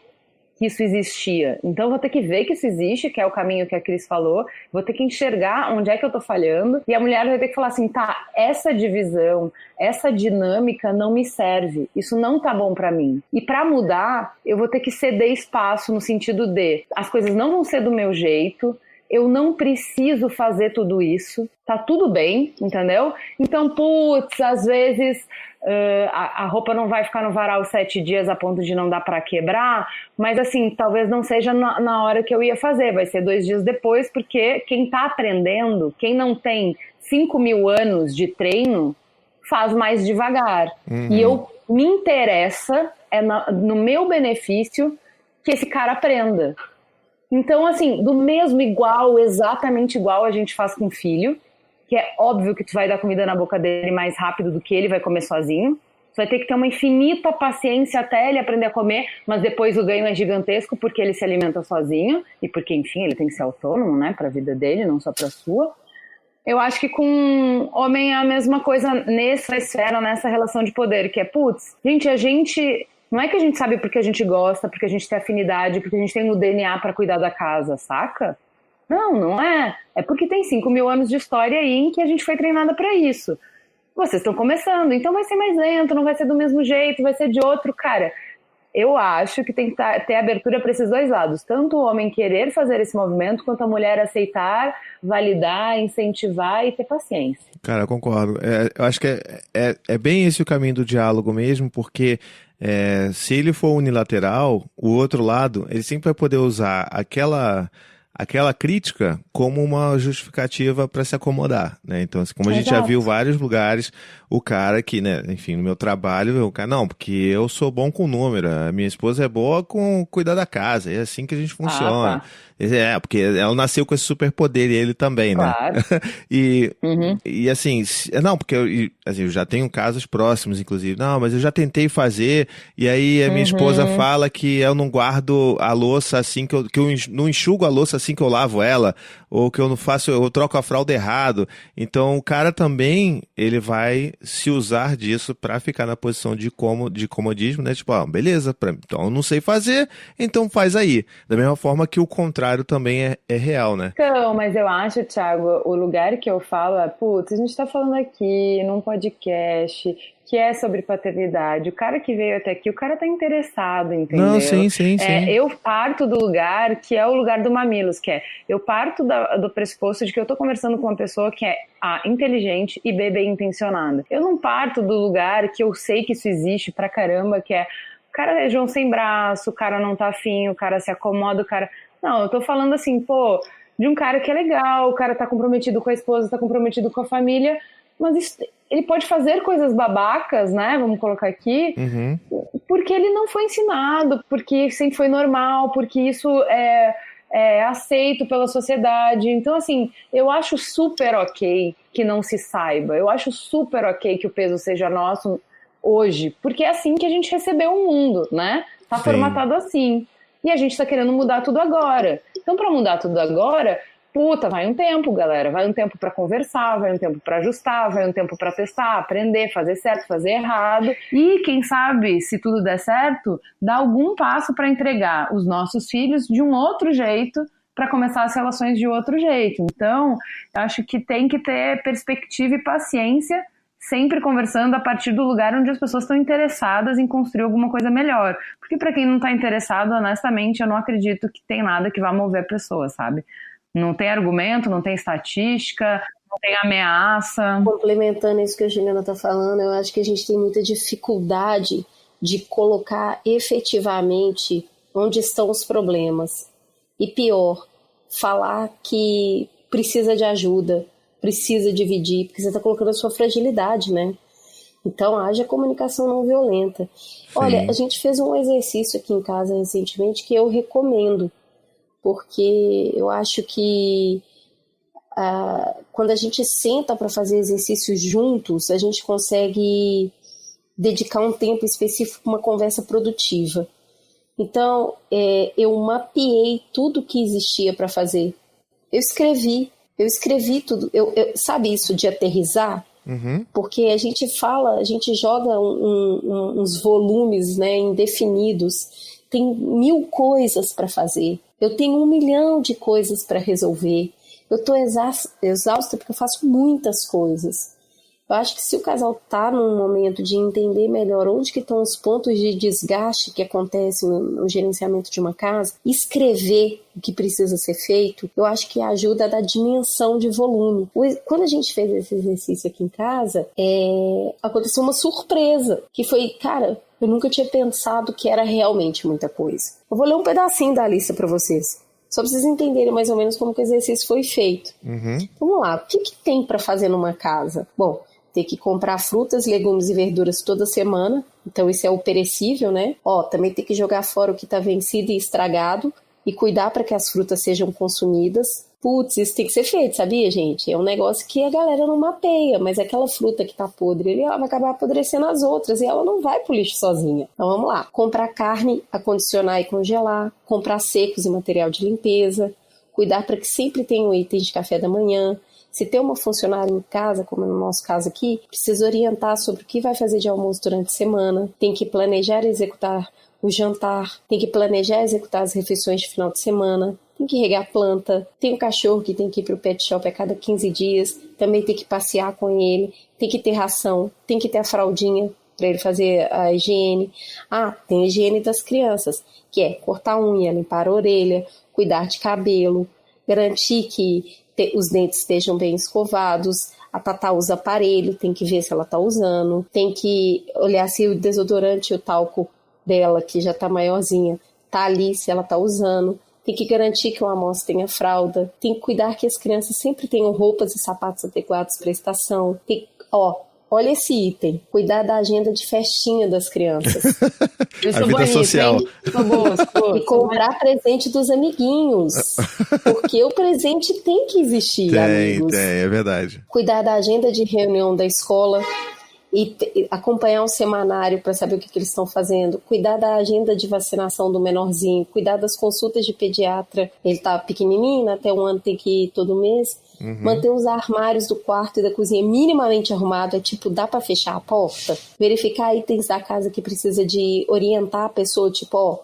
que isso existia, então eu vou ter que ver que isso existe, que é o caminho que a Cris falou, vou ter que enxergar onde é que eu tô falhando, e a mulher vai ter que falar assim, tá, essa divisão, essa dinâmica não me serve, isso não tá bom pra mim. E pra mudar, eu vou ter que ceder espaço no sentido de, as coisas não vão ser do meu jeito, eu não preciso fazer tudo isso, tá tudo bem, entendeu? Então, putz, às vezes a roupa não vai ficar no varal 7 dias a ponto de não dar pra quebrar, mas assim, talvez não seja na hora que eu ia fazer, vai ser 2 dias depois, porque quem tá aprendendo, quem não tem 5.000 anos de treino, faz mais devagar. E me interessa, no meu benefício, que esse cara aprenda. Então, assim, do mesmo exatamente igual a gente faz com o filho, que é óbvio que tu vai dar comida na boca dele mais rápido do que ele vai comer sozinho. Tu vai ter que ter uma infinita paciência até ele aprender a comer, mas depois o ganho é gigantesco porque ele se alimenta sozinho e porque, enfim, ele tem que ser autônomo, né, pra vida dele, não só pra sua. Eu acho que com homem é a mesma coisa nessa esfera, nessa relação de poder, que é, putz, gente... Não é que a gente sabe porque a gente gosta, porque a gente tem afinidade, porque a gente tem o DNA pra cuidar da casa, saca? Não é. É porque tem 5.000 anos de história aí em que a gente foi treinada pra isso. Vocês estão começando, então vai ser mais lento, não vai ser do mesmo jeito, vai ser de outro. Cara, eu acho que tem que ter abertura para esses dois lados. Tanto o homem querer fazer esse movimento, quanto a mulher aceitar, validar, incentivar e ter paciência. Cara, eu concordo. Eu acho que é bem esse o caminho do diálogo mesmo, porque se ele for unilateral, o outro lado, ele sempre vai poder usar aquela crítica como uma justificativa para se acomodar, né? Então, assim, como a gente já viu vários lugares, o cara que, né, enfim, no meu trabalho, o cara, não, porque eu sou bom com número, a minha esposa é boa com cuidar da casa, é assim que a gente funciona. Tá. Porque ela nasceu com esse superpoder e ele também, claro. Né? E assim, não, porque eu já tenho casos próximos, inclusive, não, mas eu já tentei fazer, e aí a minha esposa fala que eu não guardo a louça assim, que eu não enxugo a louça assim que eu lavo ela, ou que eu não faço, eu troco a fralda errado. Então o cara também, ele vai se usar disso pra ficar na posição de comodismo, né? Tipo, beleza, então eu não sei fazer, então faz aí. Da mesma forma que o contrário também é real, né? Então, mas eu acho, Thiago, o lugar que eu falo é, putz, a gente tá falando aqui num podcast que é sobre paternidade. O cara que veio até aqui, o cara tá interessado, entendeu? Não, sim. Eu parto do lugar que é o lugar do Mamilos, que é, eu parto do pressuposto de que eu tô conversando com uma pessoa que é inteligente e bem intencionada. Eu não parto do lugar que eu sei que isso existe pra caramba, que é, o cara é João sem braço, o cara não tá afim, o cara se acomoda, o cara... Não, eu tô falando assim, de um cara que é legal, o cara tá comprometido com a esposa, tá comprometido com a família, mas ele pode fazer coisas babacas, né? Vamos colocar aqui, porque ele não foi ensinado, porque sempre foi normal, porque isso é aceito pela sociedade. Então, assim, eu acho super ok que não se saiba, eu acho super ok que o peso seja nosso hoje, porque é assim que a gente recebeu o mundo, né? Tá formatado assim. E a gente tá querendo mudar tudo agora. Então, para mudar tudo agora, vai um tempo, galera. Vai um tempo para conversar, vai um tempo para ajustar, vai um tempo para testar, aprender, fazer certo, fazer errado. E, quem sabe, se tudo der certo, dar algum passo para entregar os nossos filhos de um outro jeito, para começar as relações de outro jeito. Então, eu acho que tem que ter perspectiva e paciência, sempre conversando a partir do lugar onde as pessoas estão interessadas em construir alguma coisa melhor. Porque para quem não está interessado, honestamente, eu não acredito que tem nada que vá mover a pessoa, sabe? Não tem argumento, não tem estatística, não tem ameaça. Complementando isso que a Juliana está falando, eu acho que a gente tem muita dificuldade de colocar efetivamente onde estão os problemas. E pior, falar que precisa de ajuda, precisa dividir, porque você está colocando a sua fragilidade, né? Então, haja comunicação não violenta. Olha, a gente fez um exercício aqui em casa recentemente que eu recomendo, porque eu acho que quando a gente senta para fazer exercícios juntos, a gente consegue dedicar um tempo específico para uma conversa produtiva. Então, eu mapeei tudo que existia para fazer. Eu escrevi tudo. Sabe isso de aterrissar? Porque a gente joga uns volumes, né, indefinidos. Tem 1000 coisas para fazer. Eu tenho 1 milhão de coisas para resolver. Eu estou exausta porque eu faço muitas coisas. Eu acho que se o casal está num momento de entender melhor onde que estão os pontos de desgaste que acontecem no gerenciamento de uma casa, escrever o que precisa ser feito, eu acho que ajuda a dar dimensão de volume. Quando a gente fez esse exercício aqui em casa, aconteceu uma surpresa, que foi, cara, eu nunca tinha pensado que era realmente muita coisa. Eu vou ler um pedacinho da lista para vocês, só para vocês entenderem mais ou menos como que o exercício foi feito. Vamos lá, o que tem para fazer numa casa? Bom, ter que comprar frutas, legumes e verduras toda semana. Então isso é o perecível, né? Também tem que jogar fora o que está vencido e estragado e cuidar para que as frutas sejam consumidas. Putz, isso tem que ser feito, sabia, gente? É um negócio que a galera não mapeia, mas aquela fruta que tá podre, ela vai acabar apodrecendo as outras e ela não vai pro lixo sozinha. Então vamos lá. Comprar carne, acondicionar e congelar. Comprar secos e material de limpeza. Cuidar para que sempre tenham itens de café da manhã. Se tem uma funcionária em casa, como no nosso caso aqui, precisa orientar sobre o que vai fazer de almoço durante a semana, tem que planejar e executar o jantar, tem que planejar e executar as refeições de final de semana, tem que regar a planta, tem um cachorro que tem que ir para o pet shop a cada 15 dias, também tem que passear com ele, tem que ter ração, tem que ter a fraldinha para ele fazer a higiene. Tem a higiene das crianças, que é cortar a unha, limpar a orelha, cuidar de cabelo, garantir que os dentes estejam bem escovados. A Tatá usa aparelho, tem que ver se ela está usando, tem que olhar se o desodorante e o talco dela, que já está maiorzinha, tá ali, se ela está usando. Tem que garantir que o Amos tenha fralda, tem que cuidar que as crianças sempre tenham roupas e sapatos adequados para a estação. Olha esse item, cuidar da agenda de festinha das crianças. Eu A sou vida bonita, social. hein? Sou boa. E comprar presente dos amiguinhos, porque o presente tem que existir, amigos. Tem, é verdade. Cuidar da agenda de reunião da escola e acompanhar o semanário para saber o que eles estão fazendo, cuidar da agenda de vacinação do menorzinho, cuidar das consultas de pediatra, ele tá pequenininho, até 1 ano tem que ir todo mês, manter os armários do quarto e da cozinha minimamente arrumado, dá para fechar a porta, verificar itens da casa que precisa de orientar a pessoa,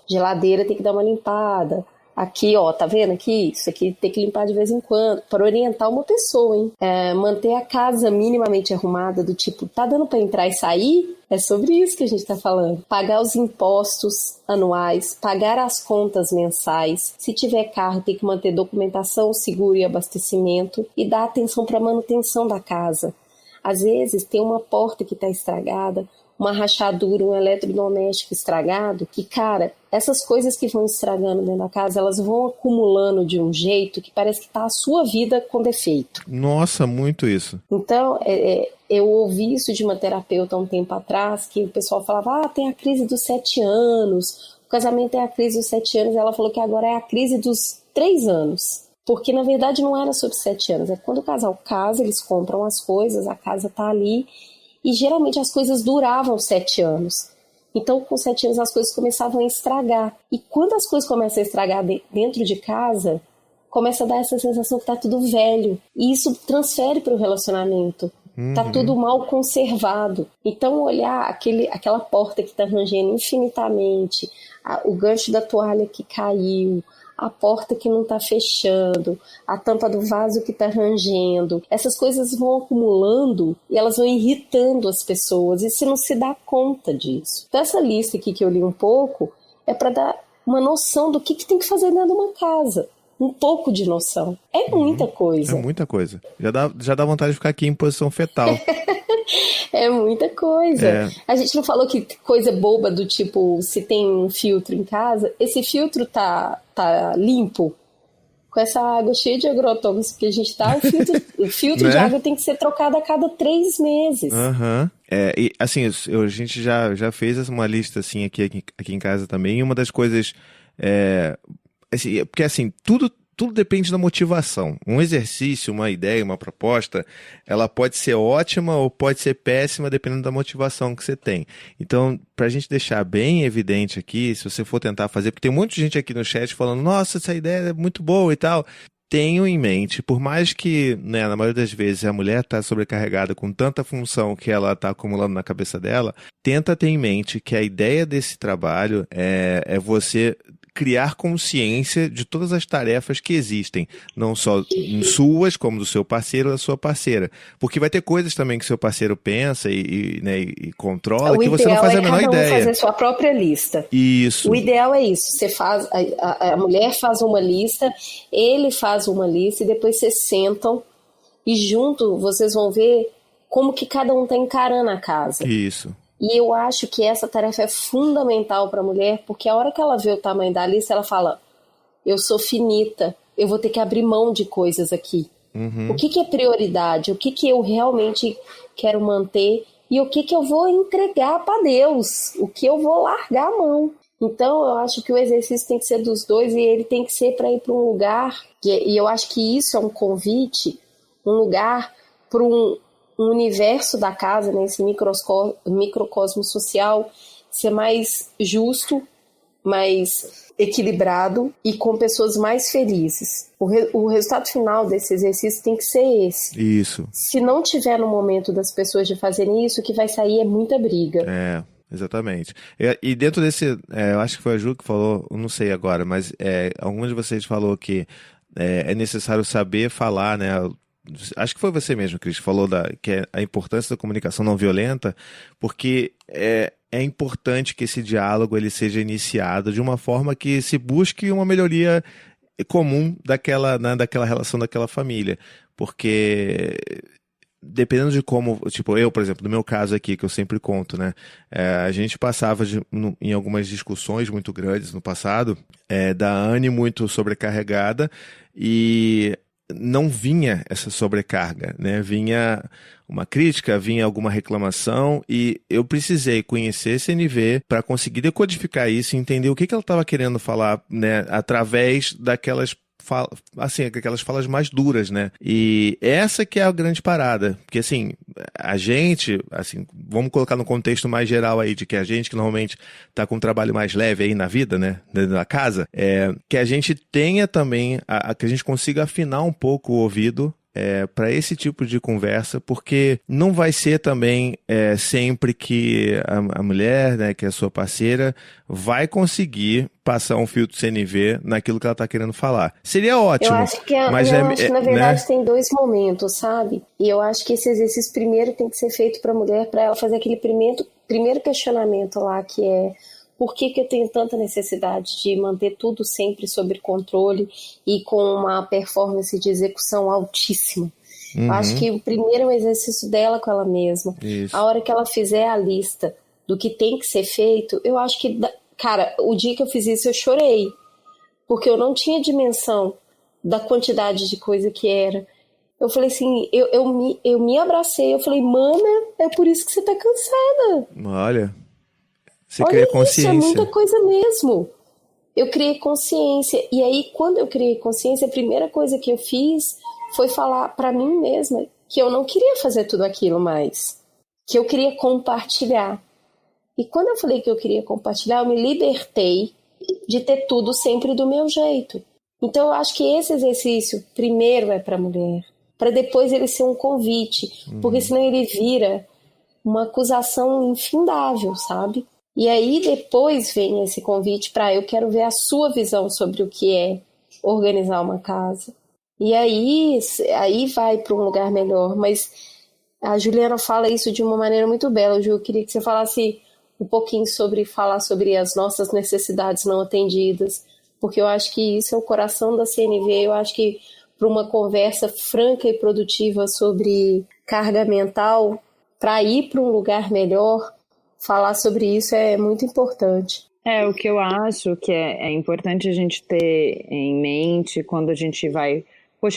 geladeira tem que dar uma limpada, aqui, ó, tá vendo aqui? Isso aqui tem que limpar de vez em quando, para orientar uma pessoa, hein? Manter a casa minimamente arrumada, do tipo, tá dando para entrar e sair? É sobre isso que a gente tá falando. Pagar os impostos anuais, pagar as contas mensais. Se tiver carro, tem que manter documentação, seguro e abastecimento e dar atenção para a manutenção da casa. Às vezes tem uma porta que tá estragada, uma rachadura, um eletrodoméstico estragado, que, cara, essas coisas que vão estragando dentro da casa, elas vão acumulando de um jeito que parece que tá a sua vida com defeito. Nossa, muito isso. Então, eu ouvi isso de uma terapeuta há um tempo atrás, que o pessoal falava, tem a crise dos 7 anos, o casamento é a crise dos 7 anos, e ela falou que agora é a crise dos 3 anos. Porque, na verdade, não era sobre 7 anos, é quando o casal casa, eles compram as coisas, a casa tá ali, e geralmente as coisas duravam 7 anos. Então, com 7 anos, as coisas começavam a estragar. E quando as coisas começam a estragar dentro de casa, começa a dar essa sensação que tá tudo velho. E isso transfere para o relacionamento. Tá tudo mal conservado. Então, olhar aquela porta que tá rangendo infinitamente, o gancho da toalha que caiu, a porta que não está fechando, a tampa do vaso que está rangendo. Essas coisas vão acumulando e elas vão irritando as pessoas e você não se dá conta disso. Então essa lista aqui que eu li um pouco é para dar uma noção do que tem que fazer dentro de uma casa. Um pouco de noção. É muita coisa. É muita coisa. Já dá vontade de ficar aqui em posição fetal. É muita coisa. A gente não falou que coisa boba do tipo, se tem um filtro em casa, esse filtro tá limpo? Com essa água cheia de agrotóxicos que a gente tá, o filtro né? de água tem que ser trocado a cada 3 meses. E assim, a gente já fez uma lista assim aqui em casa também, e uma das coisas porque assim, tudo depende da motivação. Um exercício, uma ideia, uma proposta, ela pode ser ótima ou pode ser péssima, dependendo da motivação que você tem. Então, pra gente deixar bem evidente aqui, se você for tentar fazer, porque tem um monte de gente aqui no chat falando, nossa, essa ideia é muito boa e tal. Tenho em mente, por mais que, né, na maioria das vezes a mulher está sobrecarregada com tanta função que ela está acumulando na cabeça dela, tenta ter em mente que a ideia desse trabalho é você criar consciência de todas as tarefas que existem, não só suas, como do seu parceiro ou da sua parceira. Porque vai ter coisas também que seu parceiro pensa e controla que você não faz a menor ideia. O ideal é cada um fazer sua própria lista. Isso. O ideal é isso. Você faz, a mulher faz uma lista, ele faz uma lista e depois vocês sentam e junto vocês vão ver como que cada um está encarando a casa. Isso. E eu acho que essa tarefa é fundamental para a mulher, porque a hora que ela vê o tamanho da lista, ela fala, eu sou finita, eu vou ter que abrir mão de coisas aqui. O que é prioridade? O que eu realmente quero manter? E o que eu vou entregar para Deus? O que eu vou largar a mão? Então, eu acho que o exercício tem que ser dos dois e ele tem que ser para ir para um lugar, e eu acho que isso é um convite, um lugar para um universo da casa, né, esse microcosmo social, ser mais justo, mais equilibrado e com pessoas mais felizes. O resultado final desse exercício tem que ser esse. Isso. Se não tiver no momento das pessoas de fazerem isso, o que vai sair é muita briga. Exatamente. E dentro desse, eu acho que foi a Ju que falou, eu não sei agora, mas algum de vocês falou que é necessário saber falar, né? Acho que foi você mesmo, Cris, que falou que é a importância da comunicação não violenta, porque é importante que esse diálogo ele seja iniciado de uma forma que se busque uma melhoria comum daquela relação daquela família. Porque dependendo de como, tipo, eu, por exemplo, no meu caso aqui, que eu sempre conto, né? A gente passava em algumas discussões muito grandes no passado, da Anne muito sobrecarregada e não vinha essa sobrecarga, né? Vinha uma crítica, vinha alguma reclamação e eu precisei conhecer esse NV para conseguir decodificar isso e entender o que ela estava querendo falar, né? Através daquelas aquelas falas mais duras, né? E essa que é a grande parada, porque assim, a gente, assim, vamos colocar no contexto mais geral aí, de que a gente que normalmente tá com um trabalho mais leve aí na vida, né, dentro da casa, que a gente tenha também, que a gente consiga afinar um pouco o ouvido para esse tipo de conversa, porque não vai ser também sempre que a mulher, né, que é a sua parceira, vai conseguir passar um filtro CNV naquilo que ela está querendo falar. Seria ótimo. Eu acho que, na verdade, tem 2 momentos, sabe? E eu acho que esse exercício primeiro tem que ser feito para a mulher, para ela fazer aquele primeiro questionamento lá, que é: por que eu tenho tanta necessidade de manter tudo sempre sob controle e com uma performance de execução altíssima? Eu acho que o primeiro é o exercício dela com ela mesma. Isso. A hora que ela fizer a lista do que tem que ser feito, eu acho que, cara, o dia que eu fiz isso eu chorei, porque eu não tinha dimensão da quantidade de coisa que era. Eu falei assim, eu me abracei, eu falei: mana, é por isso que você tá cansada. Olha, você Olha cria isso, consciência. é muita coisa mesmo. Eu criei consciência. E aí, quando eu criei consciência, a primeira coisa que eu fiz foi falar pra mim mesma que eu não queria fazer tudo aquilo mais. Que eu queria compartilhar. E quando eu falei que eu queria compartilhar, eu me libertei de ter tudo sempre do meu jeito. Então, eu acho que esse exercício, primeiro, é pra mulher. Para depois ele ser um convite. Porque senão ele vira uma acusação infindável, sabe? E aí depois vem esse convite para: eu quero ver a sua visão sobre o que é organizar uma casa. E aí vai para um lugar melhor. Mas a Juliana fala isso de uma maneira muito bela. Ju, eu queria que você falasse um pouquinho falar sobre as nossas necessidades não atendidas, porque eu acho que isso é o coração da CNV. Eu acho que para uma conversa franca e produtiva sobre carga mental, para ir para um lugar melhor, falar sobre isso é muito importante. O que eu acho que é importante a gente ter em mente quando a gente vai,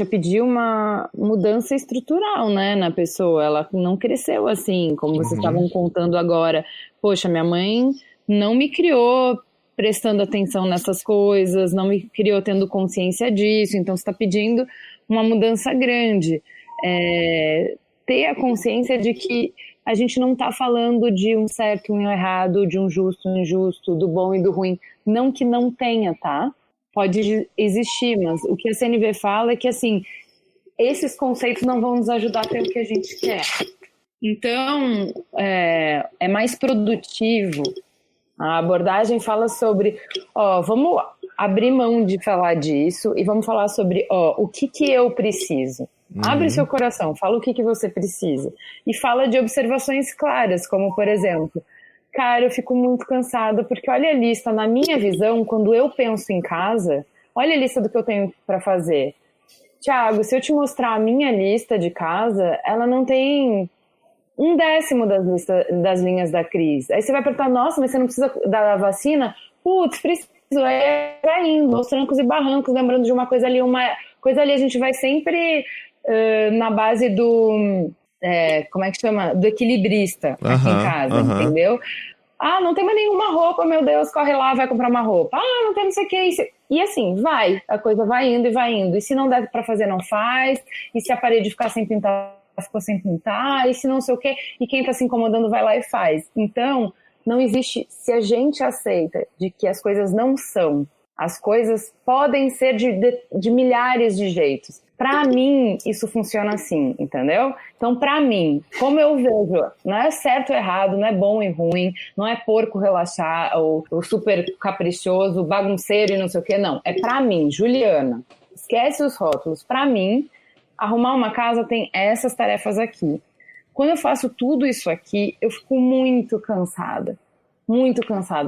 pedir uma mudança estrutural, né, na pessoa. Ela não cresceu assim, como vocês estavam contando agora. Poxa, minha mãe não me criou prestando atenção nessas coisas, não me criou tendo consciência disso, então você está pedindo uma mudança grande. Ter a consciência de que a gente não está falando de um certo e um errado, de um justo e um injusto, do bom e do ruim. Não que não tenha, tá? Pode existir, mas o que a CNV fala é que, assim, esses conceitos não vão nos ajudar a ter o que a gente quer. Então, é mais produtivo. A abordagem fala sobre, vamos abrir mão de falar disso e vamos falar sobre, o que eu preciso. Abre seu coração, fala o que você precisa. E fala de observações claras, como, por exemplo, cara, eu fico muito cansada porque olha a lista, na minha visão, quando eu penso em casa, olha a lista do que eu tenho para fazer. Tiago, se eu te mostrar a minha lista de casa, ela não tem 1/10 das linhas da Cris. Aí você vai perguntar: nossa, mas você não precisa da vacina? Putz, preciso. Aí vai indo, aos trancos e barrancos, lembrando de uma coisa ali, a gente vai sempre na base do, como é que chama? Do equilibrista aqui em casa, entendeu? Não tem mais nenhuma roupa, meu Deus, corre lá, vai comprar uma roupa. Não tem não sei o que. E assim, a coisa vai indo e vai indo. E se não der pra fazer, não faz. E se a parede ficar sem pintar, ficou sem pintar. E se não sei o que. E quem tá se incomodando vai lá e faz. Então, não existe, se a gente aceita de que as coisas não são, as coisas podem ser de milhares de jeitos. Para mim, isso funciona assim, entendeu? Então, para mim, como eu vejo, não é certo ou errado, não é bom e ruim, não é porco relaxar, ou super caprichoso, bagunceiro e não sei o quê, não. É para mim, Juliana. Esquece os rótulos. Para mim, arrumar uma casa tem essas tarefas aqui. Quando eu faço tudo isso aqui, eu fico muito cansada,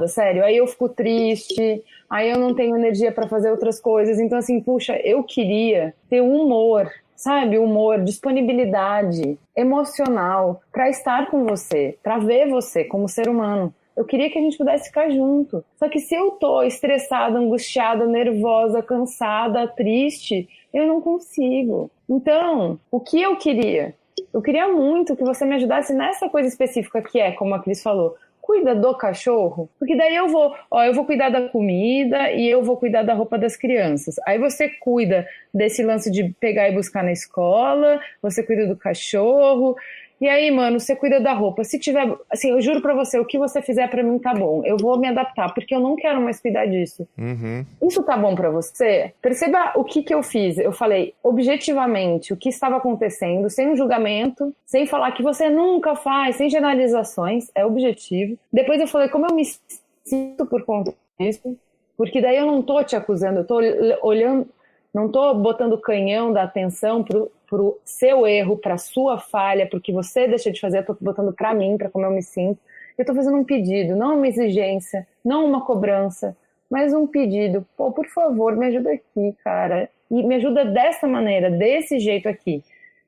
sério. Aí eu fico triste, aí eu não tenho energia para fazer outras coisas. Então, assim, puxa, eu queria ter humor, sabe? Humor, disponibilidade emocional para estar com você, para ver você como ser humano. Eu queria que a gente pudesse ficar junto. Só que se eu tô estressada, angustiada, nervosa, cansada, triste, eu não consigo. Então, o que eu queria? Eu queria muito que você me ajudasse nessa coisa específica que é, como a Cris falou, cuida do cachorro, porque daí eu vou cuidar da comida e eu vou cuidar da roupa das crianças. Aí você cuida desse lance de pegar e buscar na escola, você cuida do cachorro, E aí, mano, você cuida da roupa. Se tiver, assim, eu juro pra você, o que você fizer pra mim tá bom. Eu vou me adaptar, porque eu não quero mais cuidar disso. Isso tá bom pra você? Perceba o que eu fiz. Eu falei, objetivamente, o que estava acontecendo, sem um julgamento, sem falar que você nunca faz, sem generalizações, é objetivo. Depois eu falei, como eu me sinto por conta disso, porque daí eu não tô te acusando, eu tô olhando, não tô botando o canhão da atenção pro seu erro, pra sua falha, porque você deixa de fazer, eu tô botando pra mim, pra como eu me sinto. Eu tô fazendo um pedido, não uma exigência, não uma cobrança, mas um pedido. Pô, por favor, me ajuda aqui, cara. E me ajuda dessa maneira, desse jeito aqui.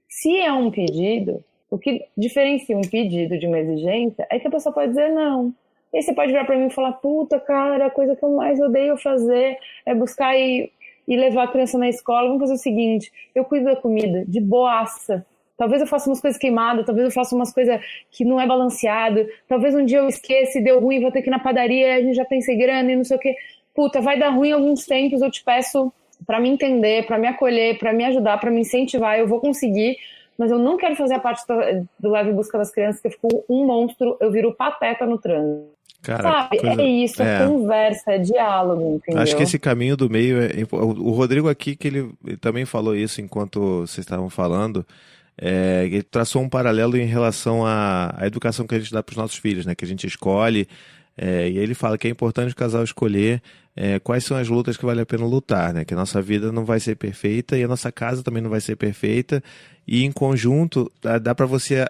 Se é um pedido, o que diferencia um pedido de uma exigência é que a pessoa pode dizer não. E aí você pode virar pra mim e falar, puta, cara, a coisa que eu mais odeio fazer é buscar e levar a criança na escola. Vamos fazer o seguinte, eu cuido da comida, de boaça. Talvez eu faça umas coisas queimadas, talvez eu faça umas coisas que não é balanceado, talvez um dia eu esqueça e deu ruim, vou ter que ir na padaria, a gente já tem sem grana e não sei o quê. Puta, vai dar ruim alguns tempos, eu te peço pra me entender, pra me acolher, pra me ajudar, pra me incentivar, eu vou conseguir, mas eu não quero fazer a parte do leve busca das crianças, que eu fico um monstro, eu viro pateta no trânsito. Cara, sabe? É isso, é conversa, é diálogo, entendeu? Acho que esse caminho do meio o Rodrigo aqui, que ele também falou isso enquanto vocês estavam falando, ele traçou um paralelo em relação à educação que a gente dá para os nossos filhos, né? Que a gente escolhe, e ele fala que é importante o casal escolher quais são as lutas que vale a pena lutar, né? Que a nossa vida não vai ser perfeita e a nossa casa também não vai ser perfeita, e em conjunto dá para você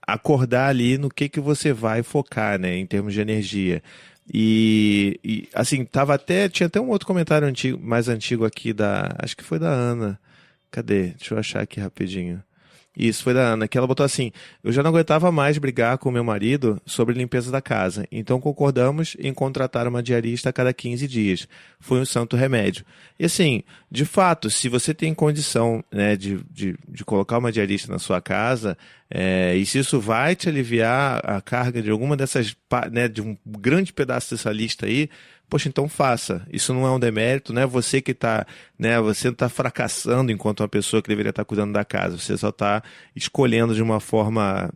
acordar ali no que você vai focar, né, em termos de energia. E assim, tinha até um outro comentário mais antigo aqui acho que foi da Ana. Cadê? Deixa eu achar aqui rapidinho. Isso, foi da Ana, que ela botou assim: eu já não aguentava mais brigar com meu marido sobre limpeza da casa, então concordamos em contratar uma diarista a cada 15 dias. Foi um santo remédio. E assim, de fato, se você tem condição, né, de colocar uma diarista na sua casa, e se isso vai te aliviar a carga de alguma dessas, né, de um grande pedaço dessa lista aí, poxa, então faça. Isso não é um demérito, não é você que está, né, você não está fracassando enquanto uma pessoa que deveria estar cuidando da casa. Você só está escolhendo de uma forma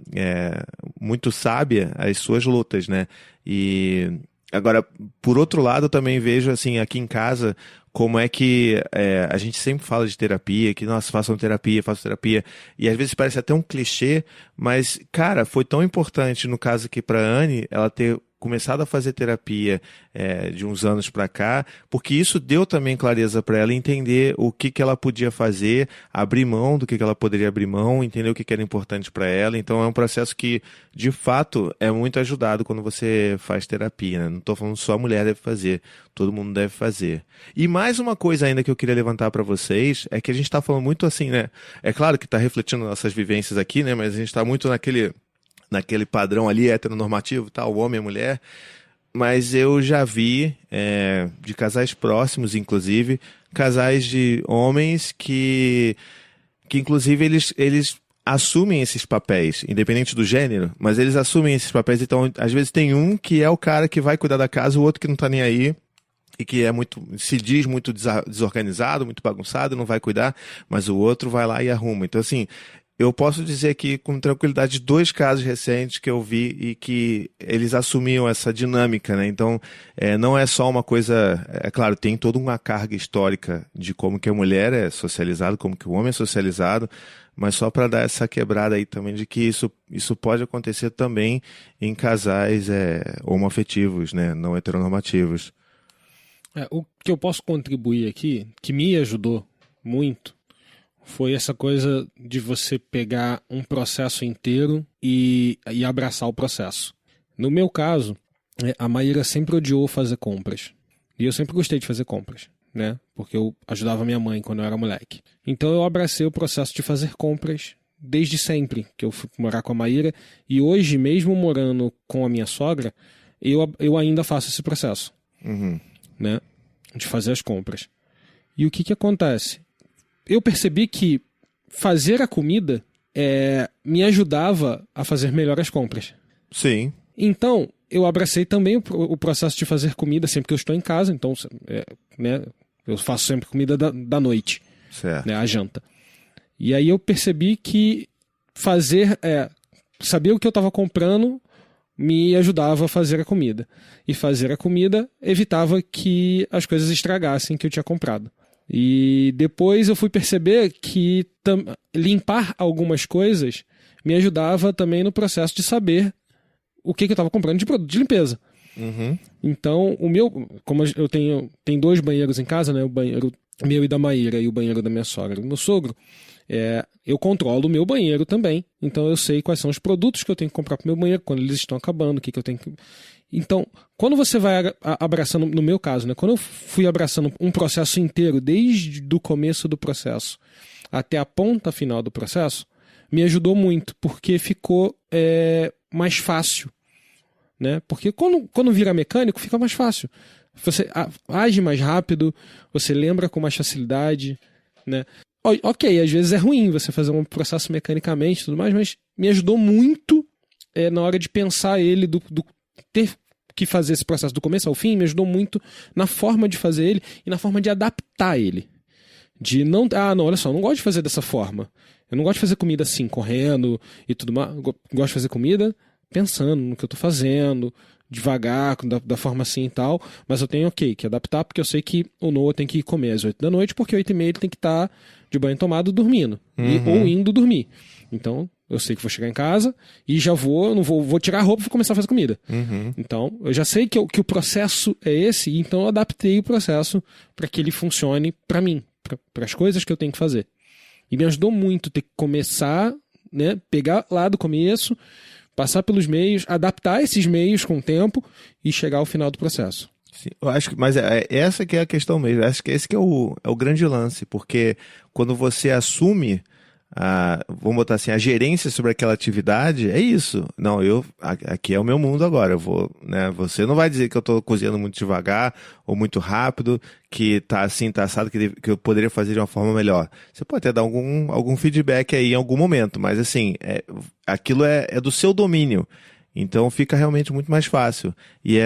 muito sábia as suas lutas, né? E agora, por outro lado, eu também vejo assim aqui em casa como é que a gente sempre fala de terapia, que, nossa, façam terapia, e às vezes parece até um clichê, mas, cara, foi tão importante no caso aqui para a Anne, ela ter começado a fazer terapia de uns anos para cá, porque isso deu também clareza para ela entender o que ela podia fazer, abrir mão do que ela poderia abrir mão, entender o que era importante para ela. Então é um processo que, de fato, é muito ajudado quando você faz terapia, né? Não estou falando só a mulher deve fazer, todo mundo deve fazer. E mais uma coisa ainda que eu queria levantar para vocês é que a gente está falando muito assim, né? É claro que está refletindo nossas vivências aqui, né? Mas a gente está muito naquele padrão ali heteronormativo, tá? O homem e a mulher, mas eu já vi de casais próximos, inclusive, casais de homens que inclusive eles assumem esses papéis, independente do gênero, mas eles assumem esses papéis. Então, às vezes tem um que é o cara que vai cuidar da casa, o outro que não tá nem aí, e que se diz muito desorganizado, muito bagunçado, não vai cuidar, mas o outro vai lá e arruma. Então, assim, eu posso dizer aqui com tranquilidade 2 casos recentes que eu vi e que eles assumiam essa dinâmica, né? Então, não é só uma coisa... É claro, tem toda uma carga histórica de como que a mulher é socializada, como que o homem é socializado, mas só para dar essa quebrada aí também de que isso pode acontecer também em casais homoafetivos, né? Não heteronormativos. O que eu posso contribuir aqui, que me ajudou muito, foi essa coisa de você pegar um processo inteiro e abraçar o processo. No meu caso, a Maíra sempre odiou fazer compras. E eu sempre gostei de fazer compras, né? Porque eu ajudava minha mãe quando eu era moleque. Então eu abracei o processo de fazer compras desde sempre que eu fui morar com a Maíra. E hoje, mesmo morando com a minha sogra, eu ainda faço esse processo, né? De fazer as compras. E o que acontece? Eu percebi que fazer a comida me ajudava a fazer melhor as compras. Sim. Então, eu abracei também o processo de fazer comida sempre que eu estou em casa. Então, né, eu faço sempre comida da noite, certo, né, a janta. E aí eu percebi que fazer saber o que eu estava comprando me ajudava a fazer a comida. E fazer a comida evitava que as coisas estragassem que eu tinha comprado. E depois eu fui perceber que limpar algumas coisas me ajudava também no processo de saber o que eu estava comprando de produto de limpeza. Uhum. Então, como eu tenho 2 banheiros em casa, né? O banheiro meu e da Maíra e o banheiro da minha sogra e do meu sogro, eu controlo o meu banheiro também. Então eu sei quais são os produtos que eu tenho que comprar para o meu banheiro, quando eles estão acabando, o que eu tenho que... Então, quando você vai abraçando, no meu caso, né? Quando eu fui abraçando um processo inteiro, desde o começo do processo até a ponta final do processo, me ajudou muito, porque ficou mais fácil. Né? Porque quando vira mecânico, fica mais fácil. Você age mais rápido, você lembra com mais facilidade, né? Ok, às vezes é ruim você fazer um processo mecanicamente e tudo mais, mas me ajudou muito na hora de pensar ele, ter que fazer esse processo do começo ao fim, me ajudou muito na forma de fazer ele e na forma de adaptar ele. De não, olha só, eu não gosto de fazer dessa forma. Eu não gosto de fazer comida assim, correndo e tudo mais. Eu gosto de fazer comida pensando no que eu tô fazendo, devagar, da forma assim e tal, mas eu tenho que adaptar, porque eu sei que o Noah tem que ir comer às 8 da noite, porque 8h30 ele tem que estar de banho tomado dormindo, ou indo dormir. Então, eu sei que vou chegar em casa e já vou tirar a roupa e vou começar a fazer comida. Então, eu já sei que o processo é esse, então eu adaptei o processo para que ele funcione para mim, para as coisas que eu tenho que fazer. E me ajudou muito ter que começar, né, pegar lá do começo, passar pelos meios, adaptar esses meios com o tempo e chegar ao final do processo. Sim, eu acho que, mas essa que é a questão mesmo. Acho que esse que é o grande lance, porque quando você assume vamos botar assim, a gerência sobre aquela atividade, é isso. Não, aqui é o meu mundo agora. Eu vou, né? Você não vai dizer que eu tô cozinhando muito devagar ou muito rápido, que tá assim, tá assado, que eu poderia fazer de uma forma melhor. Você pode até dar algum feedback aí em algum momento, mas assim, aquilo é do seu domínio. Então fica realmente muito mais fácil. E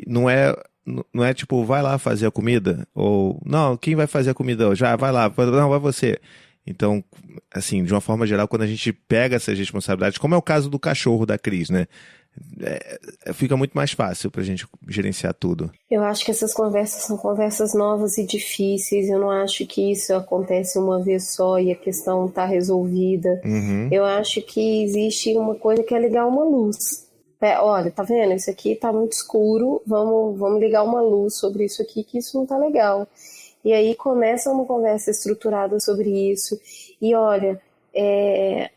não é tipo, vai lá fazer a comida, ou não, quem vai fazer a comida hoje? Vai lá, não, vai você. Então, assim, de uma forma geral, quando a gente pega essas responsabilidades, como é o caso do cachorro da Cris, né? Fica muito mais fácil pra gente gerenciar tudo. Eu acho que essas conversas são conversas novas e difíceis. Eu não acho que isso acontece uma vez só e a questão tá resolvida. Eu acho que existe uma coisa que é ligar uma luz. Olha, tá vendo? Isso aqui tá muito escuro. Vamos ligar uma luz sobre isso aqui, que isso não tá legal. E aí começa uma conversa estruturada sobre isso. E olha,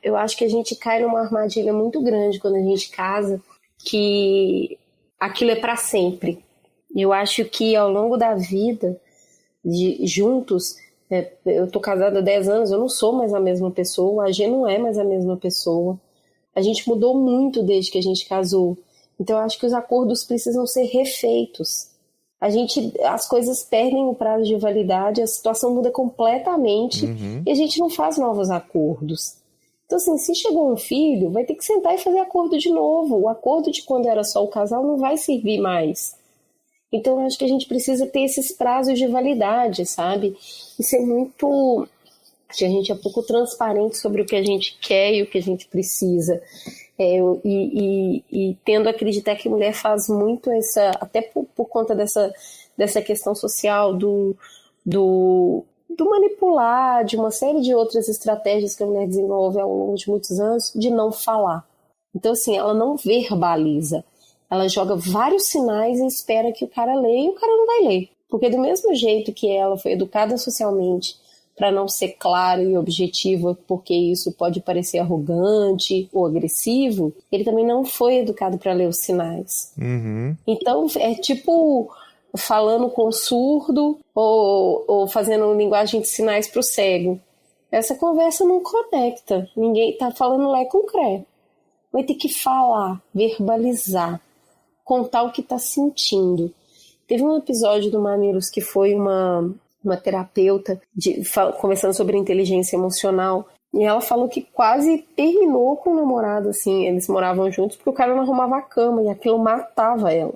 eu acho que a gente cai numa armadilha muito grande quando a gente casa, que aquilo é para sempre. Eu acho que ao longo da vida, juntos, eu tô casada há 10 anos, eu não sou mais a mesma pessoa, a G não é mais a mesma pessoa. A gente mudou muito desde que a gente casou. Então eu acho que os acordos precisam ser refeitos. As coisas perdem o prazo de validade, a situação muda completamente e a gente não faz novos acordos. Então, assim, se chegou um filho, vai ter que sentar e fazer acordo de novo. O acordo de quando era só o casal não vai servir mais. Então, eu acho que a gente precisa ter esses prazos de validade, sabe? E ser muito... Acho que a gente é pouco transparente sobre o que a gente quer e o que a gente precisa. E tendo a acreditar que a mulher faz muito até por conta dessa questão social do manipular, de uma série de outras estratégias que a mulher desenvolve ao longo de muitos anos, de não falar. Então, assim, ela não verbaliza. Ela joga vários sinais e espera que o cara leia e o cara não vai ler. Porque do mesmo jeito que ela foi educada socialmente para não ser clara e objetiva, porque isso pode parecer arrogante ou agressivo, ele também não foi educado para ler os sinais. Então, é tipo falando com surdo ou fazendo linguagem de sinais para o cego. Essa conversa não conecta. Ninguém tá falando lá com cré. Vai ter que falar, verbalizar, contar o que está sentindo. Teve um episódio do Mamilos que foi uma terapeuta conversando sobre inteligência emocional, e ela falou que quase terminou com o namorado, assim, eles moravam juntos porque o cara não arrumava a cama e aquilo matava ela.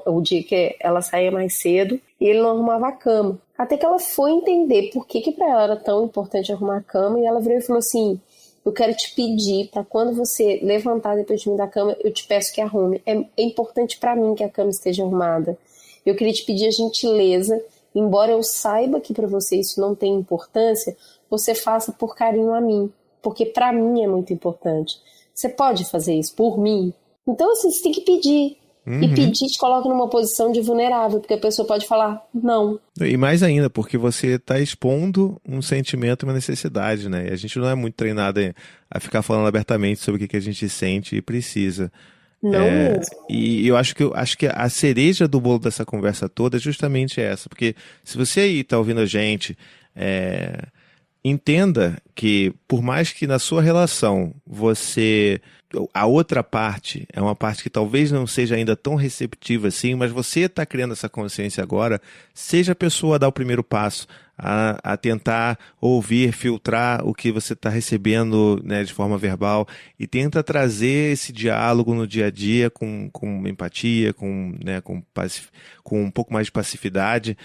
O dia que ela saía mais cedo e ele não arrumava a cama. Até que ela foi entender por que para ela era tão importante arrumar a cama, e ela virou e falou assim: eu quero te pedir para quando você levantar depois de mim da cama, eu te peço que arrume. É importante para mim que a cama esteja arrumada. Eu queria te pedir a gentileza, embora eu saiba que para você isso não tem importância, você faça por carinho a mim, porque para mim é muito importante. Você pode fazer isso por mim? Então, assim, você tem que pedir. E pedir te coloca numa posição de vulnerável, porque a pessoa pode falar não. E mais ainda, porque você está expondo um sentimento e uma necessidade, né? E a gente não é muito treinado a ficar falando abertamente sobre o que a gente sente e precisa. Não mesmo. E eu acho que a cereja do bolo dessa conversa toda é justamente essa. Porque se você aí está ouvindo a gente, entenda que por mais que na sua relação a outra parte é uma parte que talvez não seja ainda tão receptiva assim, mas você está criando essa consciência agora, seja a pessoa a dar o primeiro passo, a tentar ouvir, filtrar o que você está recebendo, né, de forma verbal, e tenta trazer esse diálogo no dia a dia com empatia, com um pouco mais de passividade.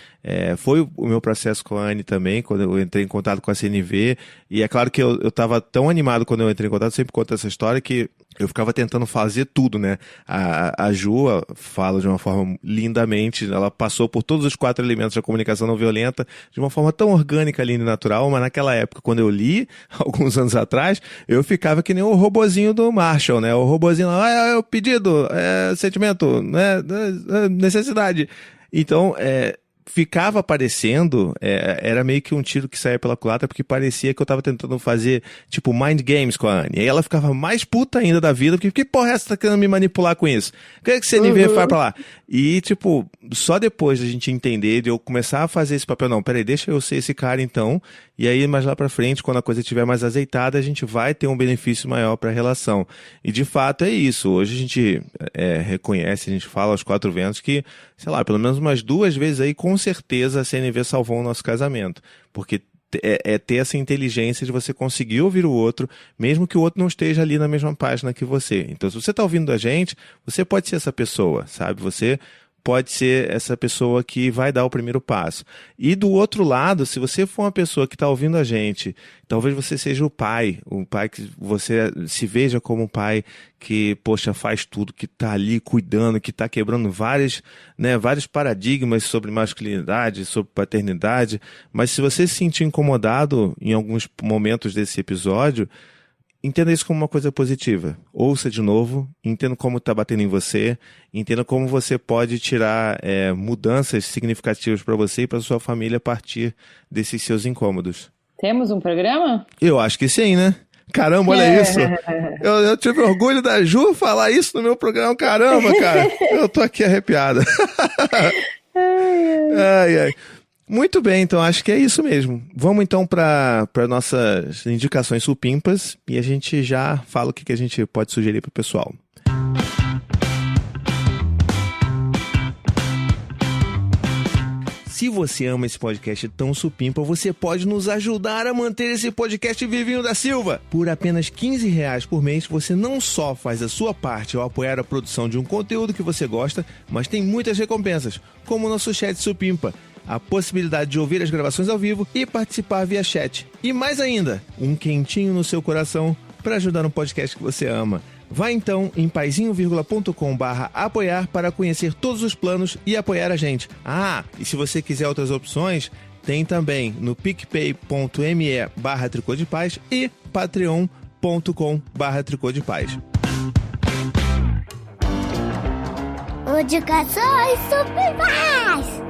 Foi o meu processo com a Anne também, quando eu entrei em contato com a CNV, e é claro que eu estava tão animado quando eu entrei em contato, sempre conto essa história, que eu ficava tentando fazer tudo, né? A Ju fala de uma forma lindamente, ela passou por todos os 4 elementos da comunicação não violenta de uma forma tão orgânica, linda e natural, mas naquela época, quando eu li, alguns anos atrás, eu ficava que nem o robozinho do Marshall, né? O robozinho lá, é o pedido, sentimento, necessidade. Então, ficava parecendo, era meio que um tiro que saía pela culatra, porque parecia que eu tava tentando fazer, tipo, mind games com a Anne. E aí ela ficava mais puta ainda da vida, porque que porra é essa, tá querendo me manipular com isso? O que é que você CNV vai pra lá? E, tipo, só depois da gente entender, de eu começar a fazer esse papel, não, peraí, deixa eu ser esse cara então, e aí mais lá pra frente, quando a coisa estiver mais azeitada, a gente vai ter um benefício maior pra relação. E de fato é isso, hoje a gente reconhece, a gente fala aos 4 ventos que, sei lá, pelo menos umas 2 vezes aí, com certeza a CNV salvou o nosso casamento, porque ter essa inteligência de você conseguir ouvir o outro, mesmo que o outro não esteja ali na mesma página que você. Então, se você está ouvindo a gente, você pode ser essa pessoa, sabe? Você pode ser essa pessoa que vai dar o primeiro passo. E do outro lado, se você for uma pessoa que está ouvindo a gente, talvez você seja o pai que você se veja como um pai que, poxa, faz tudo, que está ali cuidando, que está quebrando vários paradigmas sobre masculinidade, sobre paternidade, mas se você se sentir incomodado em alguns momentos desse episódio, entenda isso como uma coisa positiva. Ouça de novo, entenda como está batendo em você, entenda como você pode tirar mudanças significativas para você e para sua família a partir desses seus incômodos. Temos um programa? Eu acho que sim, né? Caramba, olha isso. Eu tive orgulho da Ju falar isso no meu programa. Caramba, cara. Eu tô aqui arrepiado. Ai. Muito bem, então acho que é isso mesmo. Vamos então para nossas indicações supimpas e a gente já fala o que a gente pode sugerir para o pessoal. Se você ama esse podcast tão supimpa, você pode nos ajudar a manter esse podcast vivinho da Silva. Por apenas R$15 por mês, você não só faz a sua parte ao apoiar a produção de um conteúdo que você gosta, mas tem muitas recompensas, como o nosso chat supimpa, a possibilidade de ouvir as gravações ao vivo e participar via chat. E mais ainda, um quentinho no seu coração para ajudar no podcast que você ama. Vá então em paizinho.com/apoiar para conhecer todos os planos e apoiar a gente. E se você quiser outras opções, tem também no picpay.me/tricô de paz e patreon.com/tricô de paz. Indicações supimpas!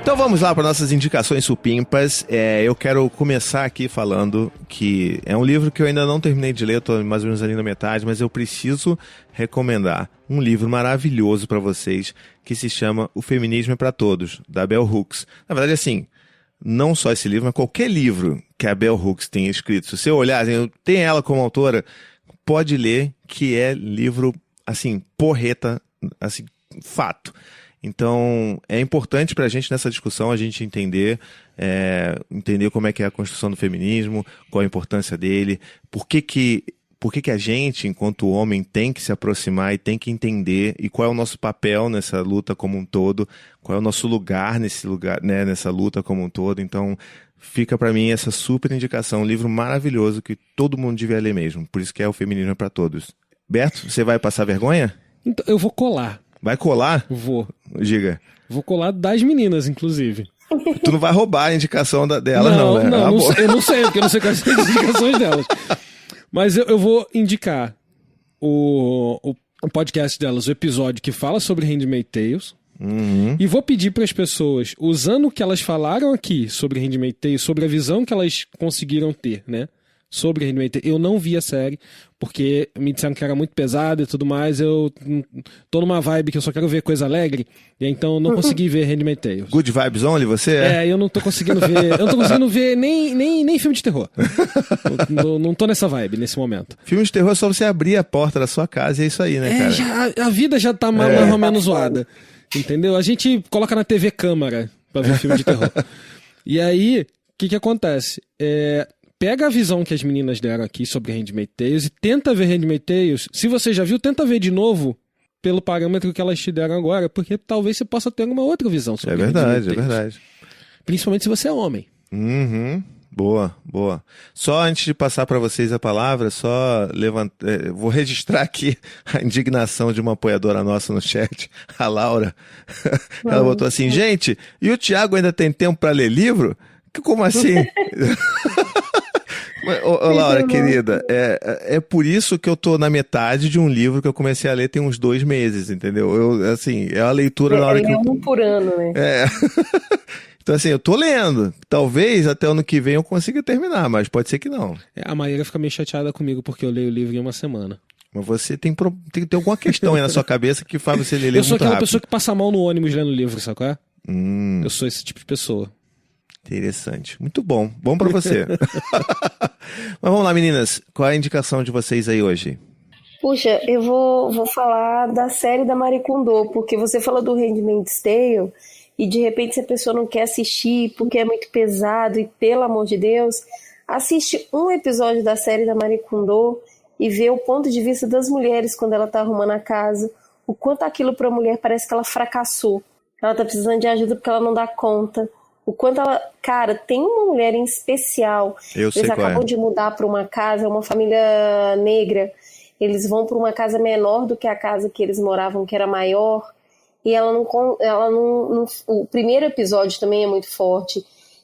Então vamos lá para nossas indicações supimpas. Eu quero começar aqui falando que é um livro que eu ainda não terminei de ler, estou mais ou menos ali na metade, mas eu preciso recomendar um livro maravilhoso para vocês que se chama O Feminismo é para Todos, da Bell Hooks. Na verdade, assim, não só esse livro, mas qualquer livro que a Bell Hooks tenha escrito, se você olhar, tem ela como autora, pode ler, que é livro, assim, porreta, assim, fato. Então, é importante para a gente nessa discussão a gente entender como é que é a construção do feminismo, qual a importância dele, por que por que a gente, enquanto homem, tem que se aproximar e tem que entender e qual é o nosso papel nessa luta como um todo, qual é o nosso lugar nesse lugar, né, nessa luta como um todo. Então, fica pra mim essa super indicação, um livro maravilhoso que todo mundo devia ler mesmo. Por isso que é o Feminismo para Todos. Beto, você vai passar vergonha? Então, eu vou colar. Vai colar? Vou. Diga. Vou colar das meninas, inclusive. Tu não vai roubar a indicação dela, não, né? Não, eu não sei, porque eu não sei quais são as indicações delas. Mas eu vou indicar o podcast delas, o episódio que fala sobre Handmaid's Tales. E vou pedir para as pessoas, usando o que elas falaram aqui sobre Handmaid's Tales, sobre a visão que elas conseguiram ter, né? Sobre Handmaid's Tales. Eu não vi a série, porque me disseram que era muito pesada e tudo mais. Eu tô numa vibe que eu só quero ver coisa alegre, e então eu não consegui ver Handmaid's Tales. Good vibes only, você eu não tô conseguindo ver. Eu não tô conseguindo ver nem filme de terror. Não tô nessa vibe nesse momento. Filme de terror é só você abrir a porta da sua casa e é isso aí, né, cara? A vida já tá mais ou menos zoada. Entendeu? A gente coloca na TV câmara pra ver filme de terror. E aí, o que acontece? Pega a visão que as meninas deram aqui sobre Handmaid's Tales e tenta ver Handmaid's Tales. Se você já viu, tenta ver de novo pelo parâmetro que elas te deram agora, porque talvez você possa ter uma outra visão sobre Handmaid's Tales. É verdade. Principalmente se você é homem. Boa. Só antes de passar para vocês a palavra, vou registrar aqui a indignação de uma apoiadora nossa no chat, a Laura. Ela botou assim, gente, e o Thiago ainda tem tempo para ler livro? Como assim? Ô, Laura, querida, é por isso que eu tô na metade de um livro que eu comecei a ler tem uns 2 meses, entendeu? É a leitura na hora que... um por ano, né? Então, assim, eu tô lendo. Talvez até o ano que vem eu consiga terminar, mas pode ser que não. A Maíra fica meio chateada comigo porque eu leio o livro em uma semana. Mas você tem que ter alguma questão aí na sua cabeça que faz você ler muito rápido. Eu sou aquela pessoa que passa mal no ônibus lendo livro, sabe qual é? Eu sou esse tipo de pessoa. Interessante. Muito bom. Bom pra você. Mas vamos lá, meninas. Qual é a indicação de vocês aí hoje? Puxa, eu vou falar da série da Marie Kondo, porque você falou do Handmaid's Tale e de repente se a pessoa não quer assistir porque é muito pesado e pelo amor de Deus, assiste um episódio da série da Marie Kondo e vê o ponto de vista das mulheres quando ela tá arrumando a casa, o quanto aquilo pra mulher parece que ela fracassou. Ela tá precisando de ajuda porque ela não dá conta. O quanto ela... Cara, tem uma mulher em especial. Eles acabam de mudar para uma casa, uma família negra. Eles vão para uma casa menor do que a casa que eles moravam, que era maior. E ela não... O primeiro episódio também é muito forte,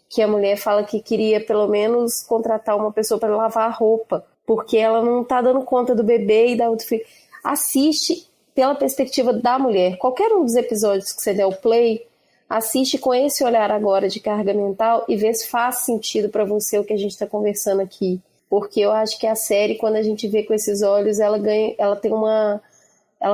que a mulher fala que queria pelo menos contratar uma pessoa para lavar a roupa, porque ela não tá dando conta do bebê e da outro filho. Assiste pela perspectiva da mulher. Qualquer um dos episódios que você der o play... Assiste com esse olhar agora de carga mental e vê se faz sentido para você o que a gente está conversando aqui. Porque eu acho que a série, quando a gente vê com esses olhos, ela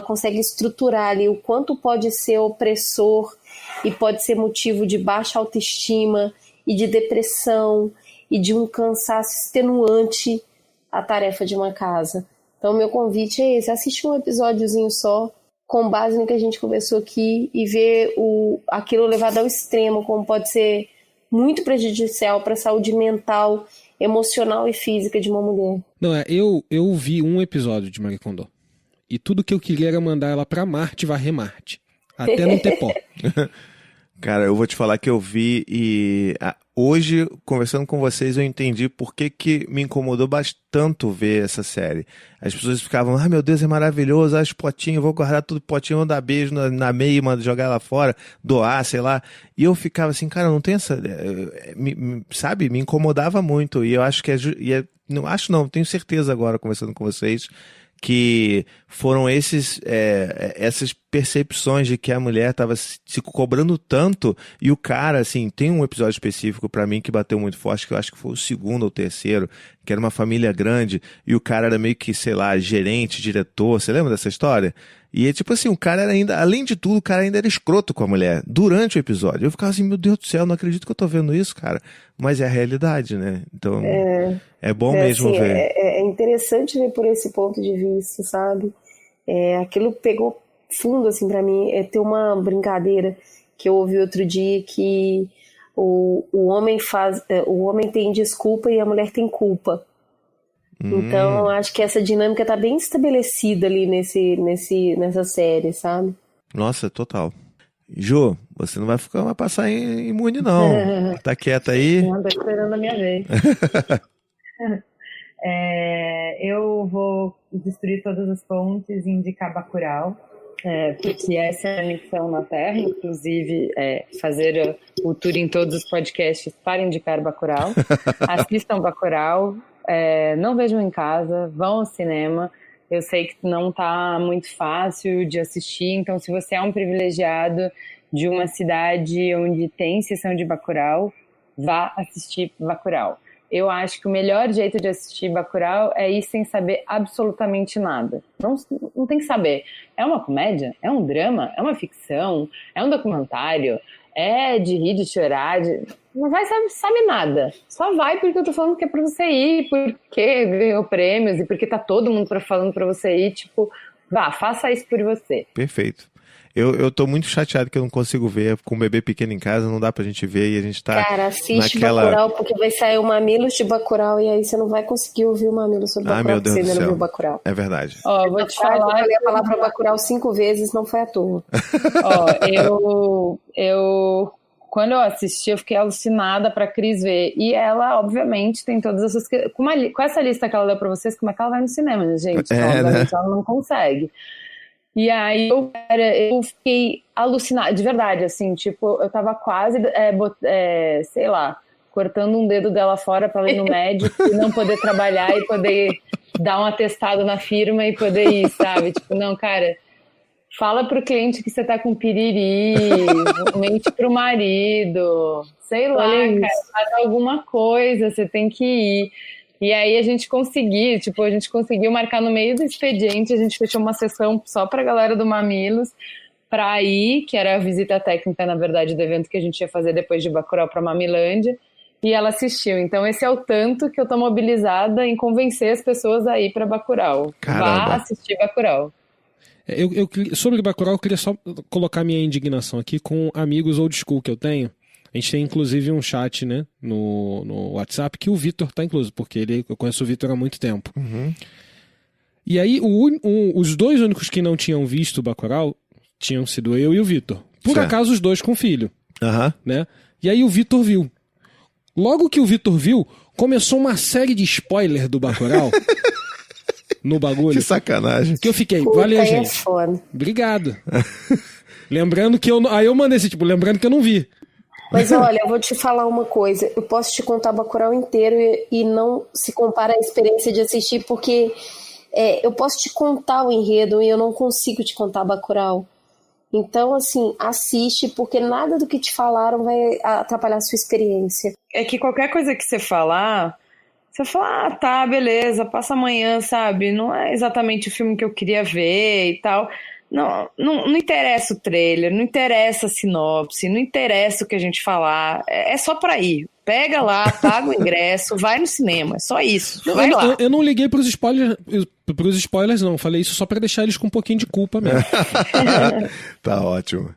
consegue estruturar ali o quanto pode ser opressor e pode ser motivo de baixa autoestima e de depressão e de um cansaço extenuante a tarefa de uma casa. Então, meu convite é esse: assiste um episódiozinho só, com base no que a gente conversou aqui, e ver aquilo levado ao extremo, como pode ser muito prejudicial para a saúde mental, emocional e física de uma mulher. Não, eu vi um episódio de Marie Kondo. E tudo que eu queria era mandar ela pra Marte, varrer Marte. Até não ter pó. Cara, eu vou te falar que eu vi e hoje, conversando com vocês, eu entendi por que me incomodou bastante ver essa série. As pessoas ficavam, meu Deus, é maravilhoso, as potinhos, vou guardar tudo potinho, vou dar beijo na meia e mandar jogar lá fora, doar, sei lá. E eu ficava assim, cara, não tem essa... sabe, me incomodava muito. E eu acho que não, tenho certeza agora, conversando com vocês, que foram essas percepções de que a mulher estava se cobrando tanto, e o cara, assim, tem um episódio específico pra mim que bateu muito forte, que eu acho que foi o 2º ou 3º, que era uma família grande, e o cara era meio que, sei lá, gerente, diretor, você lembra dessa história? E tipo assim, o cara era ainda, além de tudo, o cara ainda era escroto com a mulher, durante o episódio. Eu ficava assim, meu Deus do céu, não acredito que eu tô vendo isso, cara. Mas é a realidade, né? Então, é bom mesmo assim, ver. É interessante ver por esse ponto de vista, sabe? Aquilo pegou fundo, assim, pra mim. Tem uma brincadeira que eu ouvi outro dia, que o homem tem desculpa e a mulher tem culpa. Então, acho que essa dinâmica tá bem estabelecida ali nessa série, sabe? Nossa, total. Ju, você não vai passar imune, não. Tá quieta aí? Não, tô esperando a minha vez. Eu vou destruir todas as fontes e indicar Bacurau, porque essa é a missão na Terra, inclusive fazer o tour em todos os podcasts para indicar Bacurau. Assistam Bacurau, não vejam em casa, vão ao cinema. Eu sei que não está muito fácil de assistir, então se você é um privilegiado de uma cidade onde tem sessão de Bacurau, vá assistir Bacurau. Eu acho que o melhor jeito de assistir Bacurau é ir sem saber absolutamente nada. Não tem que saber. É uma comédia? É um drama? É uma ficção? É um documentário? É de rir, de chorar? Não vai sabe nada. Só vai porque eu tô falando que é pra você ir, porque ganhou prêmios e porque tá todo mundo falando pra você ir. Tipo, vá, faça isso por você. Perfeito. Eu tô muito chateado que eu não consigo ver. Com um bebê pequeno em casa, não dá pra gente ver e a gente tá. Cara, assiste Bacurau, porque vai sair o Mamilos de Bacurau e aí você não vai conseguir ouvir o Mamilo sobre Bacurau, meu Deus porque do você ainda céu. não viu Bacurau. É verdade. Vou te falar. Eu falei a palavra Bacurau 5 vezes, não foi à toa. Quando eu assisti, eu fiquei alucinada pra Cris ver. E ela, obviamente, tem todas essas... Com essa lista que ela deu pra vocês, como é que ela vai no cinema, né, gente? Obviamente, ela não consegue. E aí eu fiquei alucinada, de verdade, assim, tipo, eu tava quase, sei lá, cortando um dedo dela fora pra ela ir no médico e não poder trabalhar e poder dar um atestado na firma e poder ir, sabe? Tipo, não, cara, fala pro cliente que você tá com piriri, mente pro marido, sei lá, cara, faz alguma coisa, você tem que ir. E aí a gente conseguiu marcar no meio do expediente, a gente fechou uma sessão só pra galera do Mamilos, pra ir, que era a visita técnica, na verdade, do evento que a gente ia fazer depois de Bacurau pra Mamilândia, e ela assistiu. Então esse é o tanto que eu tô mobilizada em convencer as pessoas a ir pra Bacurau. Caramba. Vá assistir Bacurau. Sobre Bacurau, eu queria só colocar minha indignação aqui com amigos old school que eu tenho. A gente tem, inclusive, um chat, né, no WhatsApp, que o Vitor tá incluso, porque eu conheço o Vitor há muito tempo. Uhum. E aí, os dois únicos que não tinham visto o Bacurau tinham sido eu e o Vitor. Por acaso, os dois com filho. Né? E aí, o Vitor viu. Logo que o Vitor viu, começou uma série de spoiler do Bacurau no bagulho. Que sacanagem. Que eu fiquei, valeu, gente. Obrigado. Lembrando que aí eu mandei esse tipo, lembrando que eu não vi. Mas olha, eu vou te falar uma coisa. Eu posso te contar Bacurau inteiro e não se compara a experiência de assistir, porque eu posso te contar o enredo e eu não consigo te contar Bacurau. Então, assim, assiste, porque nada do que te falaram vai atrapalhar a sua experiência. É que qualquer coisa que você fala, tá, beleza, passa amanhã, sabe? Não é exatamente o filme que eu queria ver e tal. Não interessa o trailer, não interessa a sinopse, não interessa o que a gente falar, é só pra ir. Pega lá, paga o ingresso, vai no cinema, é só isso, vai lá. Eu não liguei pros spoilers não, falei isso só pra deixar eles com um pouquinho de culpa mesmo. Tá ótimo.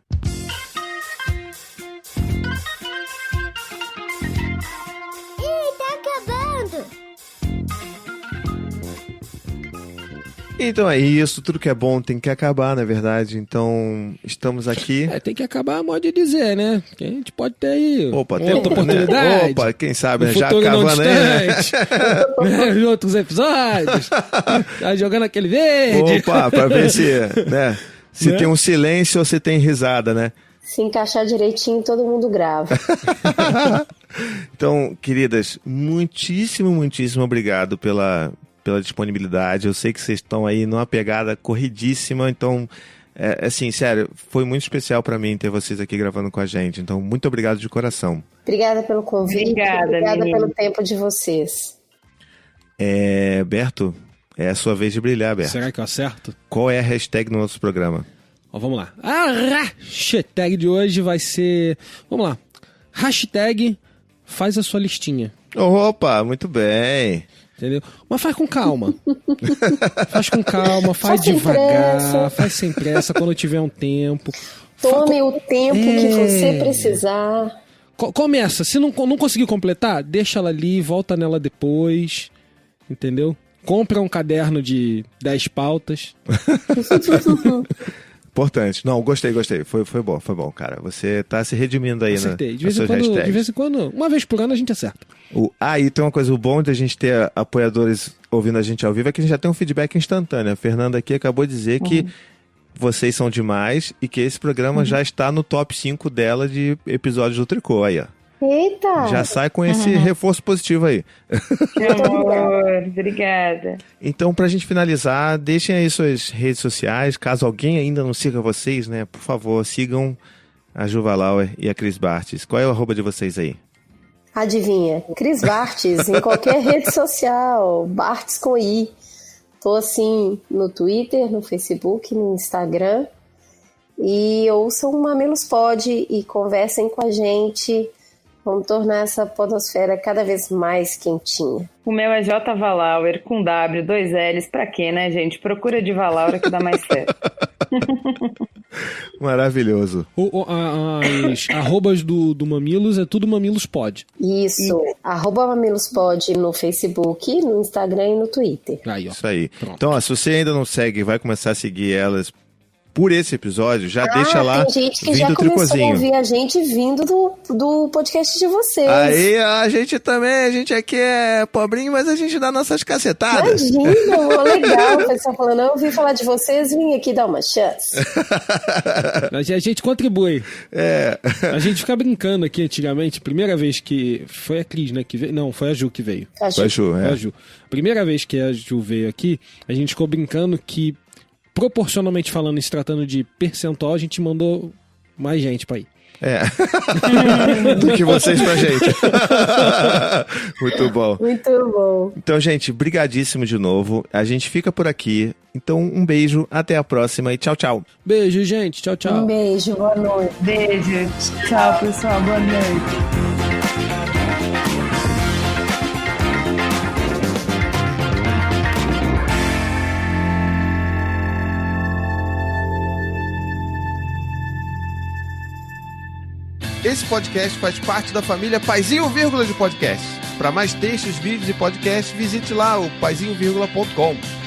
Então é isso, tudo que é bom tem que acabar, na verdade. Então, estamos aqui. Tem que acabar, modo de dizer, né? Que a gente pode ter aí outra oportunidade. Opa, quem sabe, no já futuro não acabando distante. Em outros episódios. Tá jogando aquele verde. Opa, pra ver se tem um silêncio ou se tem risada, né? Se encaixar direitinho, todo mundo grava. Então, queridas, muitíssimo obrigado pela disponibilidade. Eu sei que vocês estão aí numa pegada corridíssima, então, assim, sério, foi muito especial pra mim ter vocês aqui gravando com a gente, então, muito obrigado de coração. Obrigada pelo convite, obrigada menina. pelo tempo de vocês. Berto, é a sua vez de brilhar, Berto. Será que eu acerto? Qual é a hashtag do nosso programa? Vamos lá. A hashtag de hoje vai ser... Vamos lá. Hashtag faz a sua listinha. Opa, muito bem. Entendeu? Mas faz com calma. Faz com calma, faz devagar, faz sem pressa, quando tiver um tempo. Tome o tempo que você precisar. Começa. Se não conseguir completar, deixa ela ali, volta nela depois. Entendeu? Compra um caderno de 10 pautas. Importante. Não, gostei. Foi bom, cara. Você tá se redimindo aí, Acertei. né? De vez em quando, uma vez por ano a gente acerta. E tem uma coisa, o bom de a gente ter apoiadores ouvindo a gente ao vivo é que a gente já tem um feedback instantâneo. A Fernanda aqui acabou de dizer que vocês são demais e que esse programa já está no top 5 dela de episódios do Tricô. Aí, ó. Eita! Já sai com esse reforço positivo aí. Que amor, obrigada. Então, pra gente finalizar, deixem aí suas redes sociais. Caso alguém ainda não siga vocês, né? Por favor, sigam a Juva Lauer e a Cris Bartz. Qual é o @ de vocês aí? Adivinha? Cris Bartz, em qualquer rede social. Bartz com I. Tô assim no Twitter, no Facebook, no Instagram. E ouçam o Mamilos Pod e conversem com a gente. Vamos tornar essa podosfera cada vez mais quentinha. O meu é J. Valauer, com W, 2 L's. Pra quê, né, gente? Procura de Valauer que dá mais certo. Maravilhoso. As arrobas do Mamilos é tudo Mamilos Pod. Isso. @mamilospod no Facebook, no Instagram e no Twitter. Aí, ó. Isso aí. Pronto. Então, ó, se você ainda não segue, vai começar a seguir elas por esse episódio, já deixa lá. Tem gente que vindo já o começou Tricozinho. a ouvir a gente vindo do podcast de vocês. Aí, a gente também, a gente aqui é pobrinho, mas a gente dá nossas cacetadas. Imagina, legal. O pessoal falando, eu ouvi falar de vocês, vim aqui dar uma chance. A gente contribui. É. A gente fica brincando aqui antigamente. Primeira vez que... Foi a Cris, né? Que veio. Não, foi a Ju que veio. Foi a Ju, Foi a Ju. Primeira vez que a Ju veio aqui, a gente ficou brincando que, proporcionalmente falando, se tratando de percentual, a gente mandou mais gente pra ir. Do que vocês pra gente. Muito bom. Muito bom. Então, gente, brigadíssimo de novo. A gente fica por aqui. Então, um beijo, até a próxima e tchau, tchau. Beijo, gente. Tchau, tchau. Um beijo, boa noite. Beijo. Tchau, pessoal. Boa noite. Esse podcast faz parte da família Paizinho Vírgula de Podcast. Para mais textos, vídeos e podcasts, visite lá o paizinho.com.